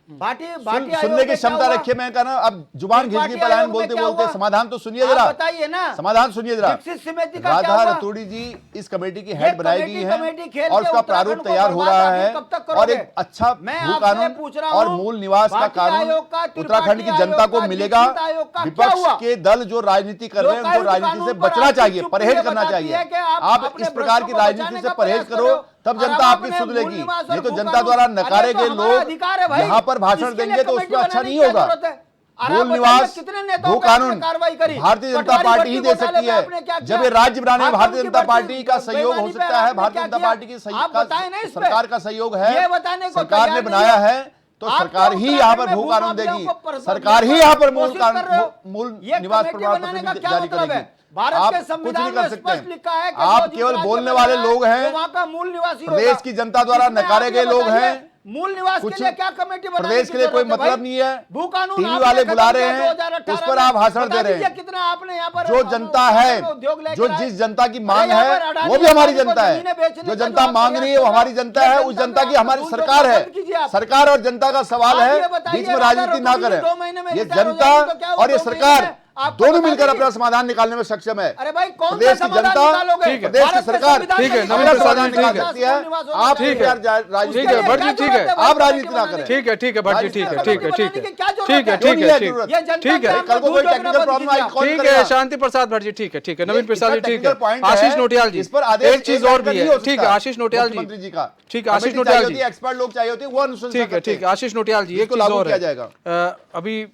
सुनने की क्षमता रखिए। मैं कह रहा हूँ, अब जुबान घिस गई, पलायन बोलते बोलते। समाधान तो सुनिए जरा, बताइए ना, समाधान सुनिए जरा। विकसित समिति का क्या राधा हुआ? रतूड़ी जी इस कमेटी की हेड बनाई गई कमेटी खेल है के और उसका उत्तराखंड प्रारूप को तैयार हो बर्बाद रहा आखिर है। कब तक और करोगे? एक अच्छा मैं भू आपसे कानून पूछ रहा और हूं, मूल निवास का भारतीय कानून आयोग का, उत्तराखंड की त्रिपाठी जनता को आयोग का, मिलेगा। दीक्षित आयोग का क्या विपक्ष हुआ? के दल जो राजनीति कर रहे हैं, उनको लोकायुक्त राजनीति से कानून पर बचना आपकी चाहिए, चुप्पी परहेज ये करना बताती चाहिए। है कि आप आप अपने इस प्रकार भ्रष्टों की को राजनीति बचाने से का परहेज प्रयास कर रहे करो, हो। तब और जनता आप आपकी अपने सुध मूल लेगी। निवास और नहीं तो भू जनता कानून- द्वारा अरे नकारे तो गए हमारा अधिकार है लोग भाई। यहाँ पर भाषण इसके लिए देंगे तो कमेटी उसमें अच्छा बनाने नहीं की क्या होगा। जरूरत है? और आप मूल बताइए, निवास, कितने नेताओं भू पे आपने कानून कार्रवाई करी? भारतीय जनता पटवारी पार्टी भर्ती ही दे घोटाले सकती पे है। आपने क्या जब किया? ये राज्य बनाने में हाथों भारतीय की जनता भर्ती पार्टी का सहयोग हो बेईमानी पे सकता है, आपने भारतीय क्या जनता किया? पार्टी की आप बताएं ना इस पे। सरकार का सहयोग है, ये बताने को सरकार ने तैयार बनाया नहीं है, तो आप सरकार तो ही यहाँ पर उत्तराखंड भू में कानून भूमाफियाओं देगी। को सरकार ही यहाँ पर कोशिश कर रहे हो। मूल ये निवास कमेटी प्रमाण बनाने पत्र का क्या जारी मतलब करेगी। है? भारत आप के कुछ संविधान नहीं कर में सकते स्पष्ट लिखा है कि आप जो जिस केवल राज्य बोलने में वाले रहता है, लोग हैं, वो वहाँ का मूल निवासी प्रदेश होगा। की जनता द्वारा इसमें नकारे आप गए ये लोग बताइए, हैं। मूल निवास के कुछ लिए क्या कमेटी बनाने प्रदेश की के लिए कोई जरूरत है मतलब भाई? नहीं है। भू कानून टीवी आपने वाले खत्म बुला किया रहे हैं, 2018 उस पर में। आप भाषण बता दे रहे दीजिए हैं। कितना आपने यहाँ पर जो जनता है, उद्योग लेकर जो आए। जिस जनता की अरे मांग यहाँ है, पर अडानी वो भी हमारी अंबानी को जनता है। जमीनें बेचने जो का जनता आप मांग रही है, वो प्रयास हमारी कर रहे हो। जनता है। ये उस जनता जनता की पे हमारी आप सरकार है। बंद कीजिए आप। सरकार और जनता का सवाल आप है, ये बताइए, बीच में राधा राजनीति ना रतूड़ी करें। 2 महीने में ये रिटायर हो जनता जाएगी तो क्या हुआ? और ये 2 महीने सरकार में आपको दोनों बता मिलकर देंगे। अपना समाधान निकालने में सक्षम है। अरे भाई कौन प्रदेश सा की समाधान जनता, निकालोगे? प्रदेश की भारत के सरकार संविधान ठीक है, में नवीन लिखा है, प्रसाद जी, निकाल ठीक है। सकती है। निवास होना आप चाहिए। राजनीति ठीक है, करें। भट्ट जी, ठीक है। आप राजनीति ना करें। ठीक है, ठीक है भट्ट जी, ठीक है, ठीक है, ठीक है, बनाने की क्या जरूरत ठीक है, है? क्यों ठीक नहीं है, है ठीक जरूरत? ये जनता ठीक के है। नाम कल को पर कोई दूध टेक्निकल बंद प्रॉब्लम कीजिए आई, आप। कौन ठीक करेगा? है, शांति प्रसाद भट्ट जी, ठीक है, ठीक है, नवीन प्रसाद जी, इसका ठीक है। technical point है, आशीष नोटियाल जी, इस पर आदेश एक चीज एक और बैठकर भी नहीं है। हो ठीक है, सकता। आशीष नोटियाल जी, मुख्यमंत्री जी का ठीक है, आशीष कमेटी नोटियाल चाहिए होती जी, है, एक्सपर्ट लोग चाहिए होते हैं, वो अनुशंसा ठीक है, करते ठीक है, हैं। आशीष नोटियाल जी, एक इसको चीज लागू और किया है। जाएगा। अभी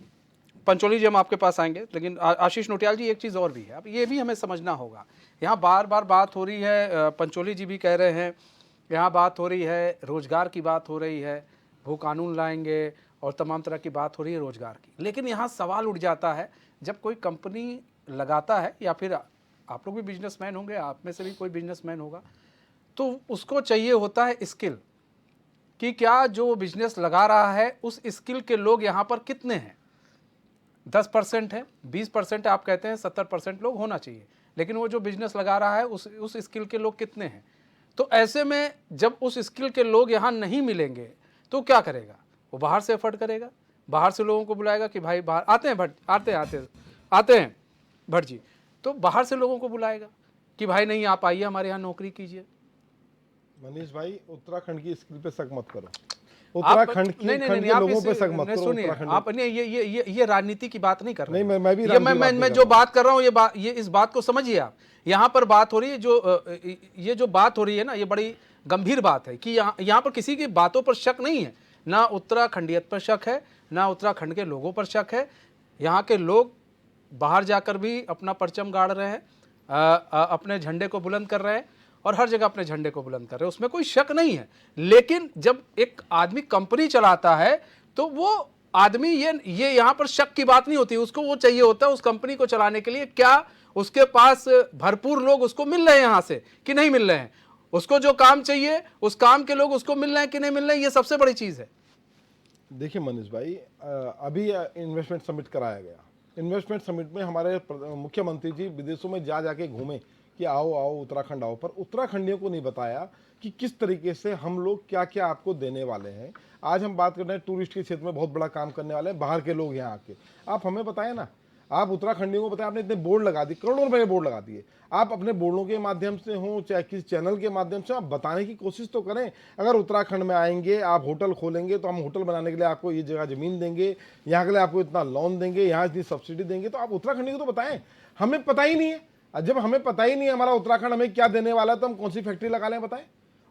पंचोली जी हम आपके पास आएंगे, लेकिन आशीष नोटियाल जी, एक चीज और भी है। अब ये भी हमें समझना होगा। यहाँ बार बार बात हो रही है, पंचोली जी भी कह रहे हैं, यहाँ बात हो रही है, रोजगार की बात हो रही है, भू कानून लाएंगे और तमाम तरह की बात हो रही है रोजगार की। लेकिन यहाँ सवाल उठ जाता है, जब कोई कंपनी लगाता है, या फिर आप लोग भी बिजनेसमैन होंगे, आप में से भी कोई बिजनेसमैन होगा, तो उसको चाहिए होता है स्किल, कि क्या जो बिजनेस लगा रहा है उस स्किल के लोग यहाँ पर कितने हैं। 10% है, 20% है, आप कहते हैं 70% लोग होना चाहिए, लेकिन वो जो बिजनेस लगा रहा है उस स्किल के लोग कितने हैं। तो ऐसे में जब उस स्किल के लोग यहाँ नहीं मिलेंगे तो क्या करेगा? वो बाहर से एफर्ट करेगा, बाहर से लोगों को बुलाएगा कि भाई बाहर आते हैं भट्ट, आते हैं भट्ट जी, तो बाहर से लोगों को बुलाएगा कि भाई नहीं आप आइए हमारे यहाँ नौकरी कीजिए। मनीष भाई, उत्तराखंड की स्किल पे शक मत करो। आप उत्तराखंड के नहीं, लोगों पे शक मत करो। सुनिए, उत्तराखंड आप नहीं, ये राजनीति की बात नहीं कर रहे नहीं, हैं। मैं भी ये राजनीति बात मैं नहीं जो कर रहा बात कर रहा हूँ, ये इस बात को समझिए आप। यहाँ पर बात हो रही है, ये जो बात हो रही है ना, ये बड़ी गंभीर बात है कि यहाँ पर किसी की बातों पर शक नहीं है, ना उत्तराखंडियत पर शक है, ना उत्तराखंड के लोगों पर शक है। यहाँ के लोग बाहर जाकर भी अपना परचम गाड़ रहे हैं, अपने झंडे को बुलंद कर रहे हैं, और हर जगह अपने झंडे को बुलंद कर रहे हैं, उसमें कोई शक नहीं है। लेकिन जब एक आदमी कंपनी चलाता है तो वो आदमी ये यहाँ पर शक की बात नहीं होती, उसको वो चाहिए होता है उस कंपनी को चलाने के लिए क्या उसके पास भरपूर लोग उसको मिल रहे हैं यहाँ से कि नहीं मिल रहे हैं, उसको जो काम चाहिए उस काम के लोग उसको मिल रहे हैं कि नहीं मिल रहे हैं, ये सबसे बड़ी चीज़ है। देखिए मनीष भाई, अभी इन्वेस्टमेंट समिट कराया गया। इन्वेस्टमेंट समिट में हमारे मुख्यमंत्री जी विदेशों में जाके घूमे कि आओ आओ उत्तराखंड आओ, पर उत्तराखंडियों को नहीं बताया कि किस तरीके से हम लोग क्या क्या आपको देने वाले हैं। आज हम बात कर रहे हैं टूरिस्ट के क्षेत्र में बहुत बड़ा काम करने वाले हैं, बाहर के लोग यहाँ आके। आप हमें बताएं ना, आप उत्तराखंडियों को बताएं, आपने इतने बोर्ड लगा दिए, करोड़ों रुपए के बोर्ड लगा दिए, आप अपने बोर्डों के माध्यम से हो चाहे किसी चैनल के माध्यम से आप बताने की कोशिश तो करें। अगर उत्तराखंड में आएंगे, आप होटल खोलेंगे तो हम होटल बनाने के लिए आपको ये जगह ज़मीन देंगे, यहाँ के लिए आपको इतना लोन देंगे, यहाँ इतनी सब्सिडी देंगे, तो आप उत्तराखंडी को तो बताएं। हमें पता ही नहीं है। जब हमें पता ही नहीं है हमारा उत्तराखंड हमें क्या देने वाला है, तो हम कौन सी फैक्ट्री लगा लें बताएं।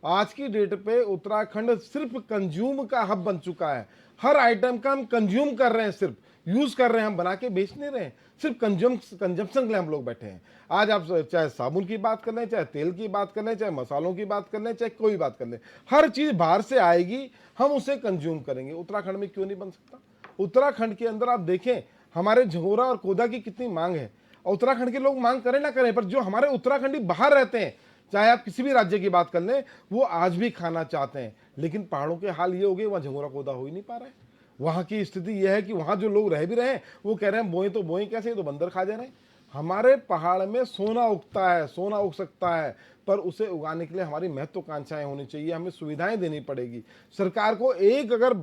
आज की डेट पे उत्तराखंड सिर्फ कंज्यूम का हब बन चुका है। हर आइटम का हम कंज्यूम कर रहे हैं, सिर्फ यूज कर रहे हैं, हम बना के बेच नहीं रहे हैं। सिर्फ कंजम्पशन के लिए हम लोग बैठे हैं। आज आप चाहे साबुन की बात कर लें, चाहे तेल की बात कर लें, चाहे मसालों की बात कर लें, चाहे कोई बात कर लें, हर चीज बाहर से आएगी, हम उसे कंज्यूम करेंगे। उत्तराखंड में क्यों नहीं बन सकता? उत्तराखंड के अंदर आप देखें हमारे झंगोरा और कोदा की कितनी मांग है। उत्तराखंड के लोग मांग करें ना करें, पर जो हमारे उत्तराखंडी बाहर रहते हैं, चाहे आप किसी भी राज्य की बात कर लें, वो आज भी खाना चाहते हैं। लेकिन पहाड़ों के हाल ये हो गए, वहाँ झंगोरा कोदा हो ही नहीं पा रहा है। वहाँ की स्थिति यह है कि वहाँ जो लोग रह भी रहे हैं वो कह रहे हैं बोए तो बोए कैसे, तो बंदर खा जा रहे हैं। हमारे पहाड़ में सोना उगता है, सोना उग सकता है, पर उसे उगाने के लिए हमारी महत्वाकांक्षाएं होनी चाहिए, हमें सुविधाएं देनी पड़ेगी। सरकार को एक अगर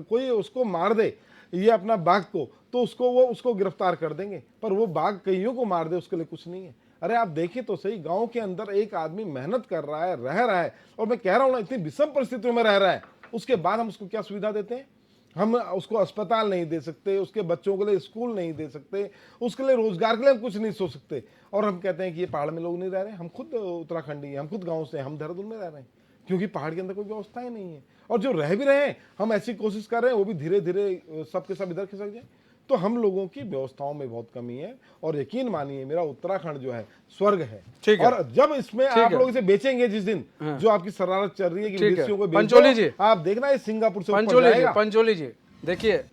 कोई उसको मार दे ये अपना बाघ को, तो उसको गिरफ्तार कर देंगे, पर वो बाघ कईयों को मार दे उसके लिए कुछ नहीं है। अरे आप देखें तो सही, गांव के अंदर एक आदमी मेहनत कर रहा है, रह रहा है, और मैं कह रहा हूं ना इतनी विषम परिस्थितियों में रह रहा है, उसके बाद हम उसको क्या सुविधा देते हैं? हम उसको अस्पताल नहीं दे सकते, उसके बच्चों के लिए स्कूल नहीं दे सकते, उसके लिए रोजगार के लिए हम कुछ नहीं सोच सकते, और हम कहते हैं कि ये पहाड़ में लोग नहीं रह रहे। हम खुद उत्तराखंडी हैं, हम खुद गाँव से हैं, हम देहरादून में रह रहे हैं, क्योंकि पहाड़ के अंदर कोई व्यवस्था ही नहीं है। और जो रह भी रहे हैं हम ऐसी कोशिश कर रहे हैं वो भी धीरे धीरे सबके सब इधर खिसक जाए। तो हम लोगों की व्यवस्थाओं में बहुत कमी है, और यकीन मानिए मेरा उत्तराखंड जो है स्वर्ग है। ठीक है। और जब इसमें आप है। लोग इसे बेचेंगे जिस दिन, जो आपकी शरारत चल रही है कि ठीक है। विदेशियों को बेच पंचोली दो, जी। आप देखना ये सिंगापुर से ऊपर जाएगा। पंचोली जी देखिए,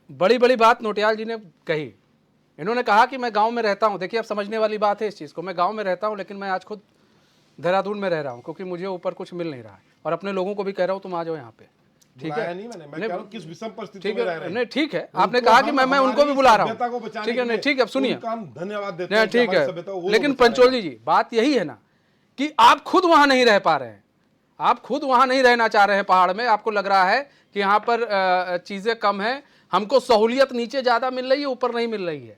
बड़ी बड़ी बात नोटियाल जी ने कही। इन्होंने कहा कि मैं गांव में रहता हूं। देखिए अब समझने वाली बात है इस चीज़ को, मैं गांव में रहता हूं, लेकिन मैं आज खुद देहरादून में रह रहा हूं, क्योंकि मुझे ऊपर कुछ मिल नहीं रहा है, और अपने लोगों को भी कह रहा हूं तुम आ जाओ यहाँ पे। ठीक है, नहीं मैं कह रहा हूं किस विषम परिस्थिति में रह रहे हैं। नहीं ठीक है, आपने कहा कि मैं उनको भी बुला रहा हूँ। ठीक है, नहीं ठीक है, अब सुनिए, धन्यवाद देते नहीं हैं, ठीक हमारी सभ्यता वो है, लेकिन बचा रहे हैं। पंचोली जी बात यही है ना कि आप खुद वहां नहीं रह पा रहे हैं, आप खुद वहां नहीं रहना चाह रहे हैं पहाड़ में। आपको लग रहा है कि यहाँ पर चीजें कम है, हमको सहूलियत नीचे ज्यादा मिल रही है, ऊपर नहीं मिल रही है।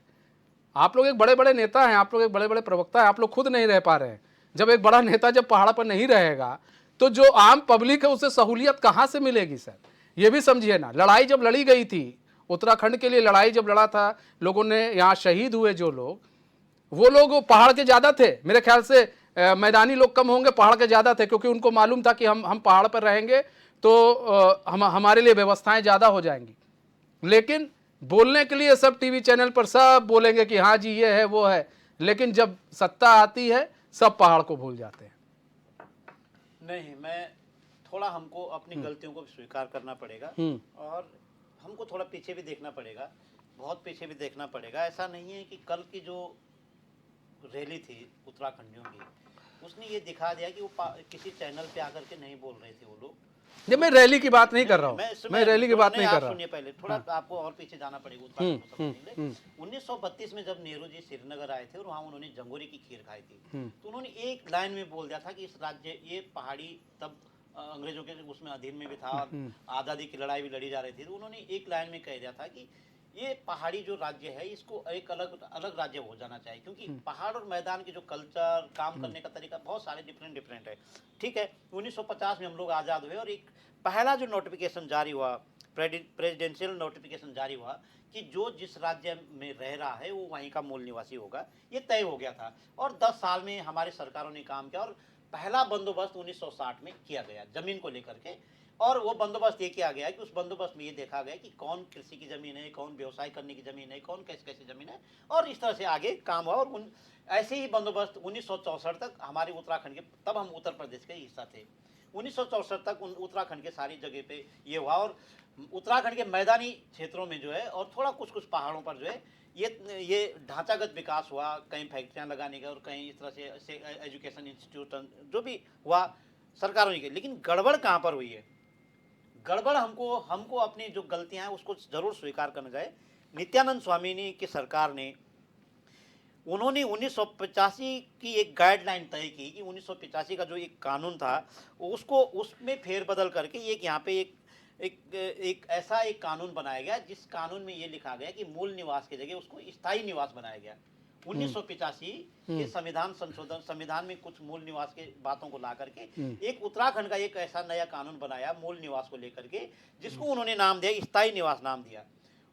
आप लोग एक बड़े बड़े नेता हैं, आप लोग एक बड़े बड़े प्रवक्ता हैं, आप लोग खुद नहीं रह पा रहे हैं। जब एक बड़ा नेता जब पहाड़ पर नहीं रहेगा तो जो आम पब्लिक है उसे सहूलियत कहाँ से मिलेगी सर? ये भी समझिए ना। लड़ाई जब लड़ी गई थी उत्तराखंड के लिए, लड़ाई जब लड़ा था, लोगों ने यहाँ शहीद हुए जो लोग, वो लोग पहाड़ के ज्यादा थे। मेरे ख्याल से मैदानी लोग कम होंगे, पहाड़ के ज्यादा थे, क्योंकि उनको मालूम था कि हम पहाड़ पर रहेंगे तो हमारे लिए व्यवस्थाएं ज्यादा हो जाएंगी। लेकिन बोलने के लिए सब टीवी चैनल पर सब बोलेंगे कि हाँ जी ये है वो है, लेकिन जब सत्ता आती है सब पहाड़ को भूल जाते हैं। नहीं, मैं थोड़ा हमको अपनी गलतियों को भी स्वीकार करना पड़ेगा, और हमको थोड़ा पीछे भी देखना पड़ेगा, बहुत पीछे भी देखना पड़ेगा। ऐसा नहीं है कि कल की जो रैली थी उत्तराखंडियों की, उसने ये दिखा दिया कि वो किसी चैनल पे आकर के नहीं बोल रहे थे वो लोग। जब मैं रैली की बात नहीं कर रहा हूँ, मैं रैली की बात नहीं कर रहा। सुनिए पहले थोड़ा, आपको और पीछे जाना पड़ेगा उत्तराखंड को समझने के लिए। 1932 में जब नेहरू जी श्रीनगर आए थे और वहाँ उन्होंने जंगोरी की खीर खाई थी, तो उन्होंने एक लाइन में बोल दिया था कि इस राज्य, ये पहाड़ी तब अंग्रेजों के उसमें अधीन में भी था और आज़ादी की लड़ाई भी लड़ी जा रही थी, तो उन्होंने एक लाइन में कह दिया था कि ये पहाड़ी जो राज्य है इसको एक अलग अलग राज्य हो जाना चाहिए, क्योंकि पहाड़ और मैदान के जो कल्चर, काम करने का तरीका बहुत सारे डिफरेंट है। ठीक है, 1950 में हम लोग आज़ाद हुए और एक पहला जो नोटिफिकेशन जारी हुआ, प्रेसिडेंशियल नोटिफिकेशन जारी हुआ कि जो जिस राज्य में रह रहा है वो वहीं का मूल निवासी होगा, ये तय हो गया था। और 10 साल में हमारे सरकारों ने काम किया, और पहला बंदोबस्त 1960 में किया गया जमीन को लेकर के। और वो बंदोबस्त ये किया गया कि उस बंदोबस्त में ये देखा गया कि कौन कृषि की ज़मीन है, कौन व्यवसाय करने की ज़मीन है, कौन कैसे कैसे ज़मीन है, और इस तरह से आगे काम हुआ। और ऐसे ही बंदोबस्त 1964 तक हमारे उत्तराखंड के, तब हम उत्तर प्रदेश के हिस्सा थे, 1964 तक उत्तराखंड के सारी जगह पे ये हुआ। और उत्तराखंड के मैदानी क्षेत्रों में जो है और थोड़ा कुछ पहाड़ों पर जो है ये ढांचागत विकास हुआ, कहीं फैक्ट्रियाँ लगाने का और कहीं इस तरह से एजुकेशन इंस्टीट्यूट जो भी हुआ सरकारों ने की। लेकिन गड़बड़ कहाँ पर हुई है? गड़बड़ हमको अपनी जो गलतियां हैं उसको जरूर स्वीकार करना चाहिए। नित्यानंद स्वामी की सरकार ने, उन्होंने 1985 की एक गाइडलाइन तय की कि 1985 का जो एक कानून था उसको, उसमें फेरबदल करके एक यहाँ पे एक एक ऐसा एक कानून बनाया गया जिस कानून में ये लिखा गया कि मूल निवास की जगह उसको स्थायी निवास बनाया गया। 1985 के संविधान में कुछ मूल निवास के बातों को ला करके एक उत्तराखंड का एक ऐसा नया कानून बनाया मूल निवास को लेकर के, जिसको उन्होंने नाम दिया स्थायी निवास नाम दिया।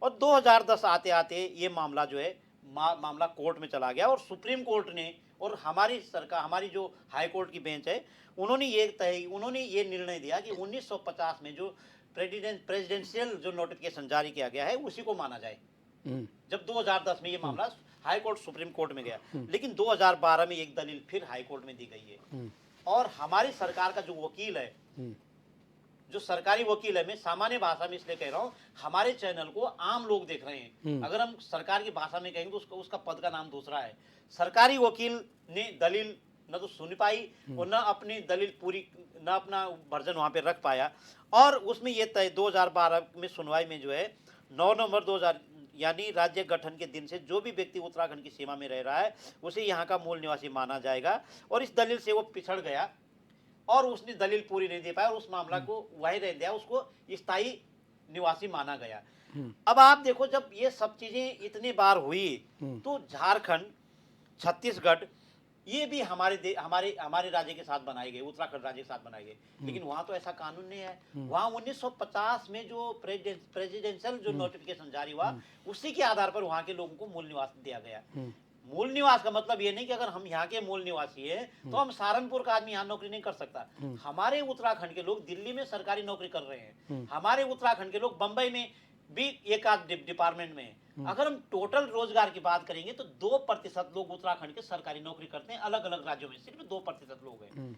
और 2010 आते आते ये मामला जो है मामला कोर्ट में चला गया और सुप्रीम कोर्ट ने और हमारी सरकार, हमारी जो हाई कोर्ट की बेंच है, उन्होंने ये निर्णय दिया कि 1950 में जो प्रेसिडेंशियल जो नोटिफिकेशन जारी किया गया है उसी को माना जाए। जब 2010 में ये मामला हाई कोर्ट सुप्रीम कोर्ट में गया, लेकिन 2012 में एक दलील फिर हाई कोर्ट में दी गई है। और हमारी सरकार का जो वकील है, जो सरकारी वकील है, मैं सामान्य भाषा में इसलिए कह रहा हूँ, हमारे चैनल को आम लोग देख रहे हैं, अगर हम सरकार की भाषा में कहेंगे तो उसका पद का नाम दूसरा है। सरकारी वकील ने दलील न तो सुन पाई और न अपनी दलील पूरी, न अपना वर्जन वहां पे रख पाया। और उसमें ये तय 2012 में सुनवाई में जो है 9 नवंबर 2000 यानी राज्य गठन के दिन से जो भी व्यक्ति उत्तराखंड की सीमा में रह रहा है उसे यहाँ का मूल निवासी माना जाएगा। और इस दलील से वो पिछड़ गया और उसने दलील पूरी नहीं दे पाया और उस मामला को वही रह दिया, उसको स्थायी निवासी माना गया। अब आप देखो, जब ये सब चीजें इतनी बार हुई तो झारखंड, छत्तीसगढ़ ये भी हमारे राज्य के साथ बनाए गए, उत्तराखंड राज्य के साथ बनाए गए, लेकिन वहां तो ऐसा कानून नहीं है। वहां 1950 में जो प्रेसिडेंशियल जो नोटिफिकेशन जारी हुआ उसी के आधार पर वहां के लोगों को मूल निवास दिया गया। मूल निवास का मतलब ये नहीं कि अगर हम यहाँ के मूल निवासी है तो हम सहारनपुर का आदमी यहाँ नौकरी नहीं कर सकता। हमारे उत्तराखंड के लोग दिल्ली में सरकारी नौकरी कर रहे हैं, हमारे उत्तराखंड के लोग बंबई में भी एक आध डिपार्टमेंट में है। अगर हम टोटल रोजगार की बात करेंगे तो 2% लोग उत्तराखंड के सरकारी नौकरी करते हैं, अलग अलग राज्यों में सिर्फ 2% लोग हैं।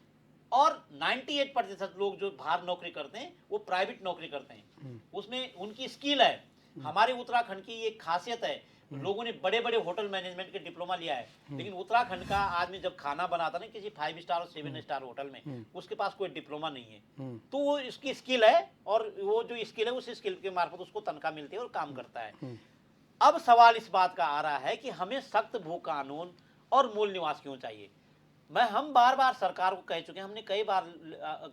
और 98% लोग जो बाहर नौकरी करते हैं वो प्राइवेट नौकरी करते हैं, उसमें उनकी स्किल है। हमारे उत्तराखंड की एक खासियत है, लोगों ने बड़े बड़े होटल मैनेजमेंट के डिप्लोमा लिया है, लेकिन उत्तराखंड का आदमी जब खाना बनाता ना किसी 5 स्टार और 7 स्टार होटल में, उसके पास कोई डिप्लोमा नहीं है, तो वो इसकी स्किल है और वो जो स्किल है उस स्किल के मार्फत उसको तनख्वाह मिलती है और काम करता है। अब सवाल इस बात का आ रहा है कि हमें सख्त भू कानून और मूल निवास क्यों चाहिए। हम बार बार सरकार को कह चुके हैं, हमने कई बार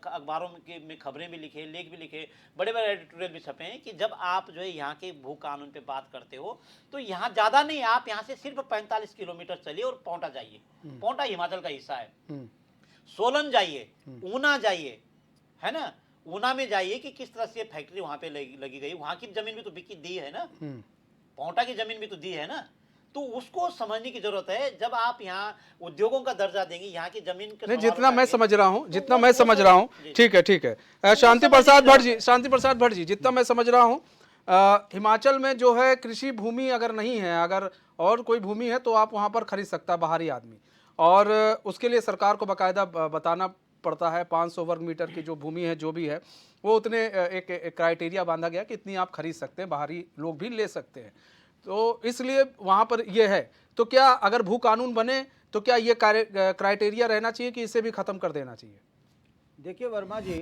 अखबारों में खबरें भी लिखे, लेख भी लिखे, बड़े बड़े एडिटोरियल भी छपे हैं कि जब आप जो है यहाँ के भू कानून पे बात करते हो तो यहाँ ज़्यादा नहीं, आप यहाँ से सिर्फ 45 किलोमीटर चलिए और पौंटा जाइए। पौंटा हिमाचल का हिस्सा है, सोलन जाइए, ऊना जाइए, है ना, ऊना में जाइए कि किस तरह से फैक्ट्री वहाँ पे लगी गई, वहाँ की जमीन भी तो बिकी दी है ना, पौंटा की जमीन भी तो दी है ना, तो उसको समझने की जरूरत है। जब आप यहाँ उद्योगों का दर्जा देंगे, यहाँ की जमीन नहीं, जितना मैं समझ रहा हूँ, ठीक है। शांति प्रसाद भट्ट जी, जितना मैं समझ रहा हूँ, हिमाचल में जो है कृषि भूमि अगर नहीं है, अगर और कोई भूमि है तो आप वहाँ पर खरीद सकता है बाहरी आदमी, और उसके लिए सरकार को बाकायदा बताना पड़ता है। 500 वर्ग मीटर की जो भूमि है, जो भी है, वो उतने एक क्राइटेरिया बांधा गया कि इतनी आप खरीद सकते हैं, बाहरी लोग भी ले सकते हैं, तो इसलिए वहाँ पर ये है। तो क्या अगर भू कानून बने तो क्या ये क्राइटेरिया रहना चाहिए कि इसे भी खत्म कर देना चाहिए? देखिए वर्मा जी,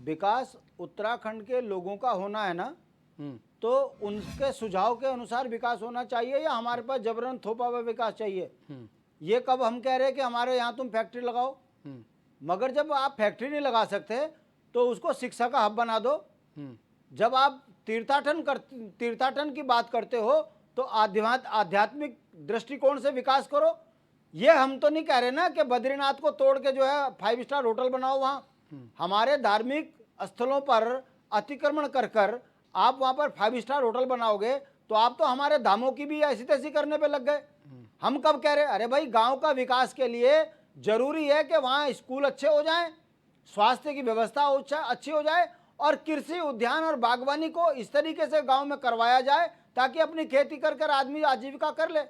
विकास उत्तराखंड के लोगों का होना है ना, तो उनके सुझाव के अनुसार विकास होना चाहिए या हमारे पास जबरन थोपा हुआ विकास चाहिए? ये कब हम कह रहे हैं कि हमारे यहाँ तुम फैक्ट्री लगाओ, मगर जब आप फैक्ट्री नहीं लगा सकते तो उसको शिक्षा का हब बना दो। जब आप तीर्थाटन की बात करते हो तो आध्यात्मिक दृष्टिकोण से विकास करो। ये हम तो नहीं कह रहे ना कि बद्रीनाथ को तोड़ के जो है 5 स्टार होटल बनाओ वहाँ। हमारे धार्मिक स्थलों पर अतिक्रमण कर आप वहाँ पर 5 स्टार होटल बनाओगे तो आप तो हमारे धामों की भी ऐसी तैसी करने पे लग गए। हम कब कह रहे, अरे भाई गांव का विकास के लिए जरूरी है कि वहाँ स्कूल अच्छे हो जाएं, स्वास्थ्य की व्यवस्था अच्छी हो जाए और कृषि उद्यान और बागवानी को इस तरीके से गांव में करवाया जाए ताकि अपनी खेती कर आदमी आजीविका कर ले।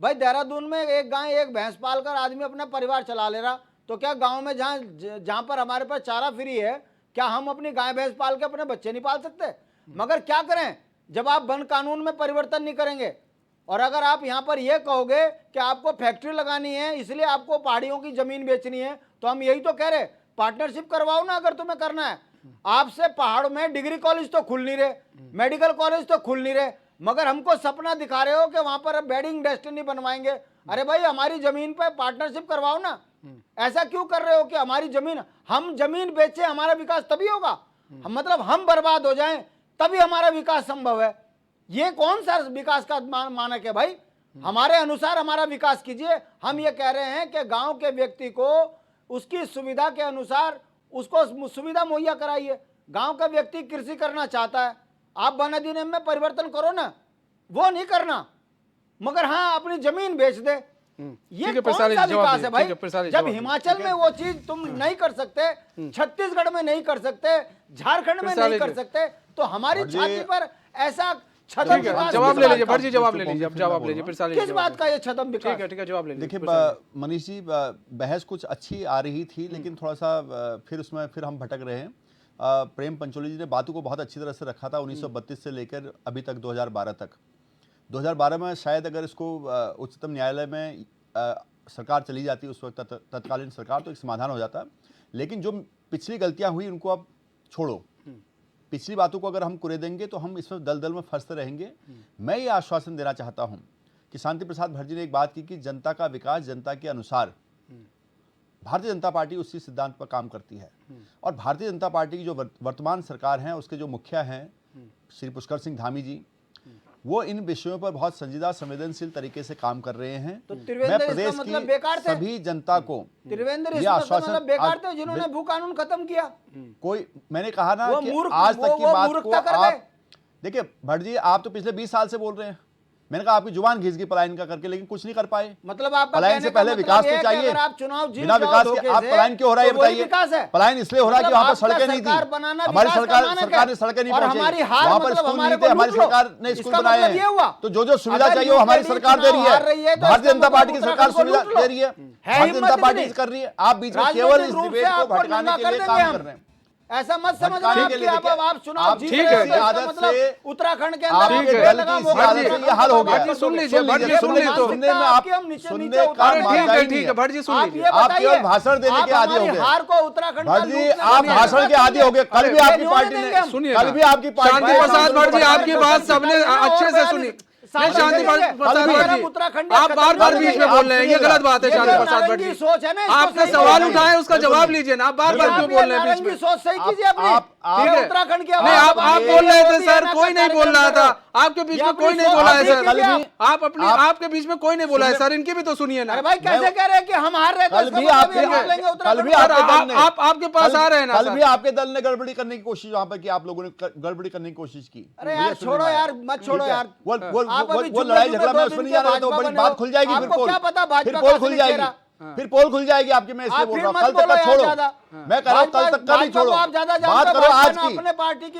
भाई देहरादून में एक गाय एक भैंस पाल कर आदमी अपना परिवार चला ले रहा, तो क्या गांव में जहाँ पर हमारे पास चारा फ्री है, क्या हम अपनी गाय भैंस पाल के अपने बच्चे नहीं पाल सकते? मगर क्या करें, जब आप वन कानून में परिवर्तन नहीं करेंगे और अगर आप यहाँ पर यह कहोगे कि आपको फैक्ट्री लगानी है इसलिए आपको पहाड़ियों की जमीन बेचनी है, तो हम यही तो कह रहे, पार्टनरशिप करवाओ ना अगर तुम्हें करना है। आपसे पहाड़ में डिग्री कॉलेज तो खुल नहीं रहे, मेडिकल कॉलेज तो खुल नहीं रहे, मगर हमको सपना दिखा रहे हो कि वहां पर बेडिंग डेस्टिनी बनवाएंगे। अरे भाई हमारी जमीन पे पार्टनरशिप करवाओ ना। ऐसा क्यों कर रहे हो कि हमारी जमीन, हम जमीन बेचे हमारा विकास तभी होगा। मतलब हम बर्बाद हो जाएं तभी हमारा विकास संभव है। ये कौन सा विकास का मानक है भाई? हमारे अनुसार हमारा विकास कीजिए। हम ये कह रहे हैं कि गांव के व्यक्ति को उसकी सुविधा के अनुसार उसको सुविधा मुहैया कराइए। गांव का व्यक्ति कृषि करना चाहता है, आप वन अधिनियम में परिवर्तन करो ना, वो नहीं करना, मगर हाँ अपनी जमीन बेच दे। ये कौन सा विकास है भाई? जब हिमाचल में वो चीज तुम नहीं कर सकते, छत्तीसगढ़ में नहीं कर सकते, झारखंड में नहीं कर सकते, तो हमारी छाती पर ऐसा छदम विकास जवाब ले लीजिए भट्ट जी, जवाब ले लीजिए, अब जवाब लीजिए फिर साले किस बात का ये छदम विकास? ठीक है जवाब ले लीजिए। देखिए मनीष जी, बहस कुछ अच्छी आ रही थी, लेकिन थोड़ा सा फिर उसमें फिर हम भटक रहे हैं। प्रेम पंचोली जी ने बातों को बहुत अच्छी तरह से रखा था 1932 से लेकर अभी तक 2012 तक। 2012 में शायद अगर इसको उच्चतम न्यायालय में सरकार चली जाती उस वक्त तत्कालीन सरकार, तो एक समाधान हो जाता। लेकिन जो पिछली गलतियां हुई उनको अब छोड़ो, पिछली बातों को अगर हम कुरेदेंगे तो हम इसमें दलदल में फंसते रहेंगे। मैं ये आश्वासन देना चाहता हूं कि शांति प्रसाद भट्ट जी ने एक बात की कि जनता का विकास जनता के अनुसार, भारतीय जनता पार्टी उसी सिद्धांत पर काम करती है। और भारतीय जनता पार्टी की जो वर्तमान सरकार है, उसके जो मुखिया हैं श्री पुष्कर सिंह धामी जी, वो इन विषयों पर बहुत संजीदा संवेदनशील तरीके से काम कर रहे हैं। तो मैं प्रदेश मतलब की बेकार थे? सभी जनता को त्रिवेंद्र ये आश्वासन, मतलब बेकार थे जिन्होंने भू कानून खत्म किया। कोई, मैंने कहा ना वो कि मूर्ख, आज तक की वो बात को मूर्खता कर आप गए। देखिए भट्ट जी, आप तो पिछले 20 साल से बोल रहे हैं। मैंने कहा आपकी जुबान घिस गई पलायन का करके, लेकिन कुछ नहीं कर पाए। मतलब आप पलायन से पहले विकास तो चाहिए। अगर आप चुनाव जीत बिना विकास के आप पलायन क्यों हो रहा है ये बताइए? पलायन इसलिए हो रहा है कि वहां पर सड़कें नहीं थी। हमारी सरकार ने सड़कें नहीं पहुंचाई, वहां पर स्कूल नहीं थे, हमारी सरकार ने स्कूल बनाए हैं। तो जो सुविधा चाहिए वो हमारी सरकार दे रही है। भारतीय जनता पार्टी की सरकार सुविधा दे रही है, भारतीय जनता पार्टी कर रही है। आप बीच में केवल इस डिबेट को भटकाने के लिए काम कर रहे हैं। ऐसा मत समझना आप चुनाव जीत ठीक रहे है, हो, इसका आदत मतलब से उत्तराखंड के आपके अंदर दल की आदत से ये हाल हो गया। सुन लीजिए भट्ट जी, सुन लीजिए तो सुनने में आप सुनने का मजा ही नहीं है। भट्ट जी सुन लीजिए। आप केवल भाषण देने के आदी हो गए। हार को उत्तराखंड भट्ट जी आप भाषण के आदी हो गए। कल भी आपकी पार्टी ने, सुनिए कल भी आपकी पार्टी शांति प्रसाद भट्ट जी, आपकी बात सबने अच्छे से सुनी। नहीं, शांति प्रसाद भट्ट जी, आप बार बार बीच में बोल रहे हैं, ये गलत बात है। शांति प्रसाद भट्ट जी, सोच है ना, आपने सवाल उठाए, उसका जवाब लीजिए ना। आप बार बार क्यों बोल रहे हैं बीच में? सोच सही कीजिए अपनी। ठीक है, उत्तराखंड की नहीं आप बोल रहे थे सर, कोई नहीं बोल रहा था आपके बीच में, कोई नहीं बोला है सर। आप अपनी आपके बीच में कोई नहीं बोला है सर, इनकी भी तो सुनिए ना। अरे भाई कैसे कह रहे हैं कि हम हार रहे थे? कल भी आपके पास आ रहे हैं ना। कल भी आपके दल ने गड़बड़ी करने की कोशिश, वहां पर कि आप लोगों ने गड़बड़ी करने की कोशिश की। अरे यार छोड़ो यार, मत छोड़ो यार। वो लड़ाई झगड़ा में उसमें नहीं आ रहा, तो बड़ी बात खुल जाएगी। फिर पोल खुल जाएगी, फिर पोल खुल जाएगी आपकी। मैं इसलिए बोल रहा हूँ कल तक का छोड़ो, मैं कह रहा हूँ कल तक का नहीं छोड़ो। बात करो आज की,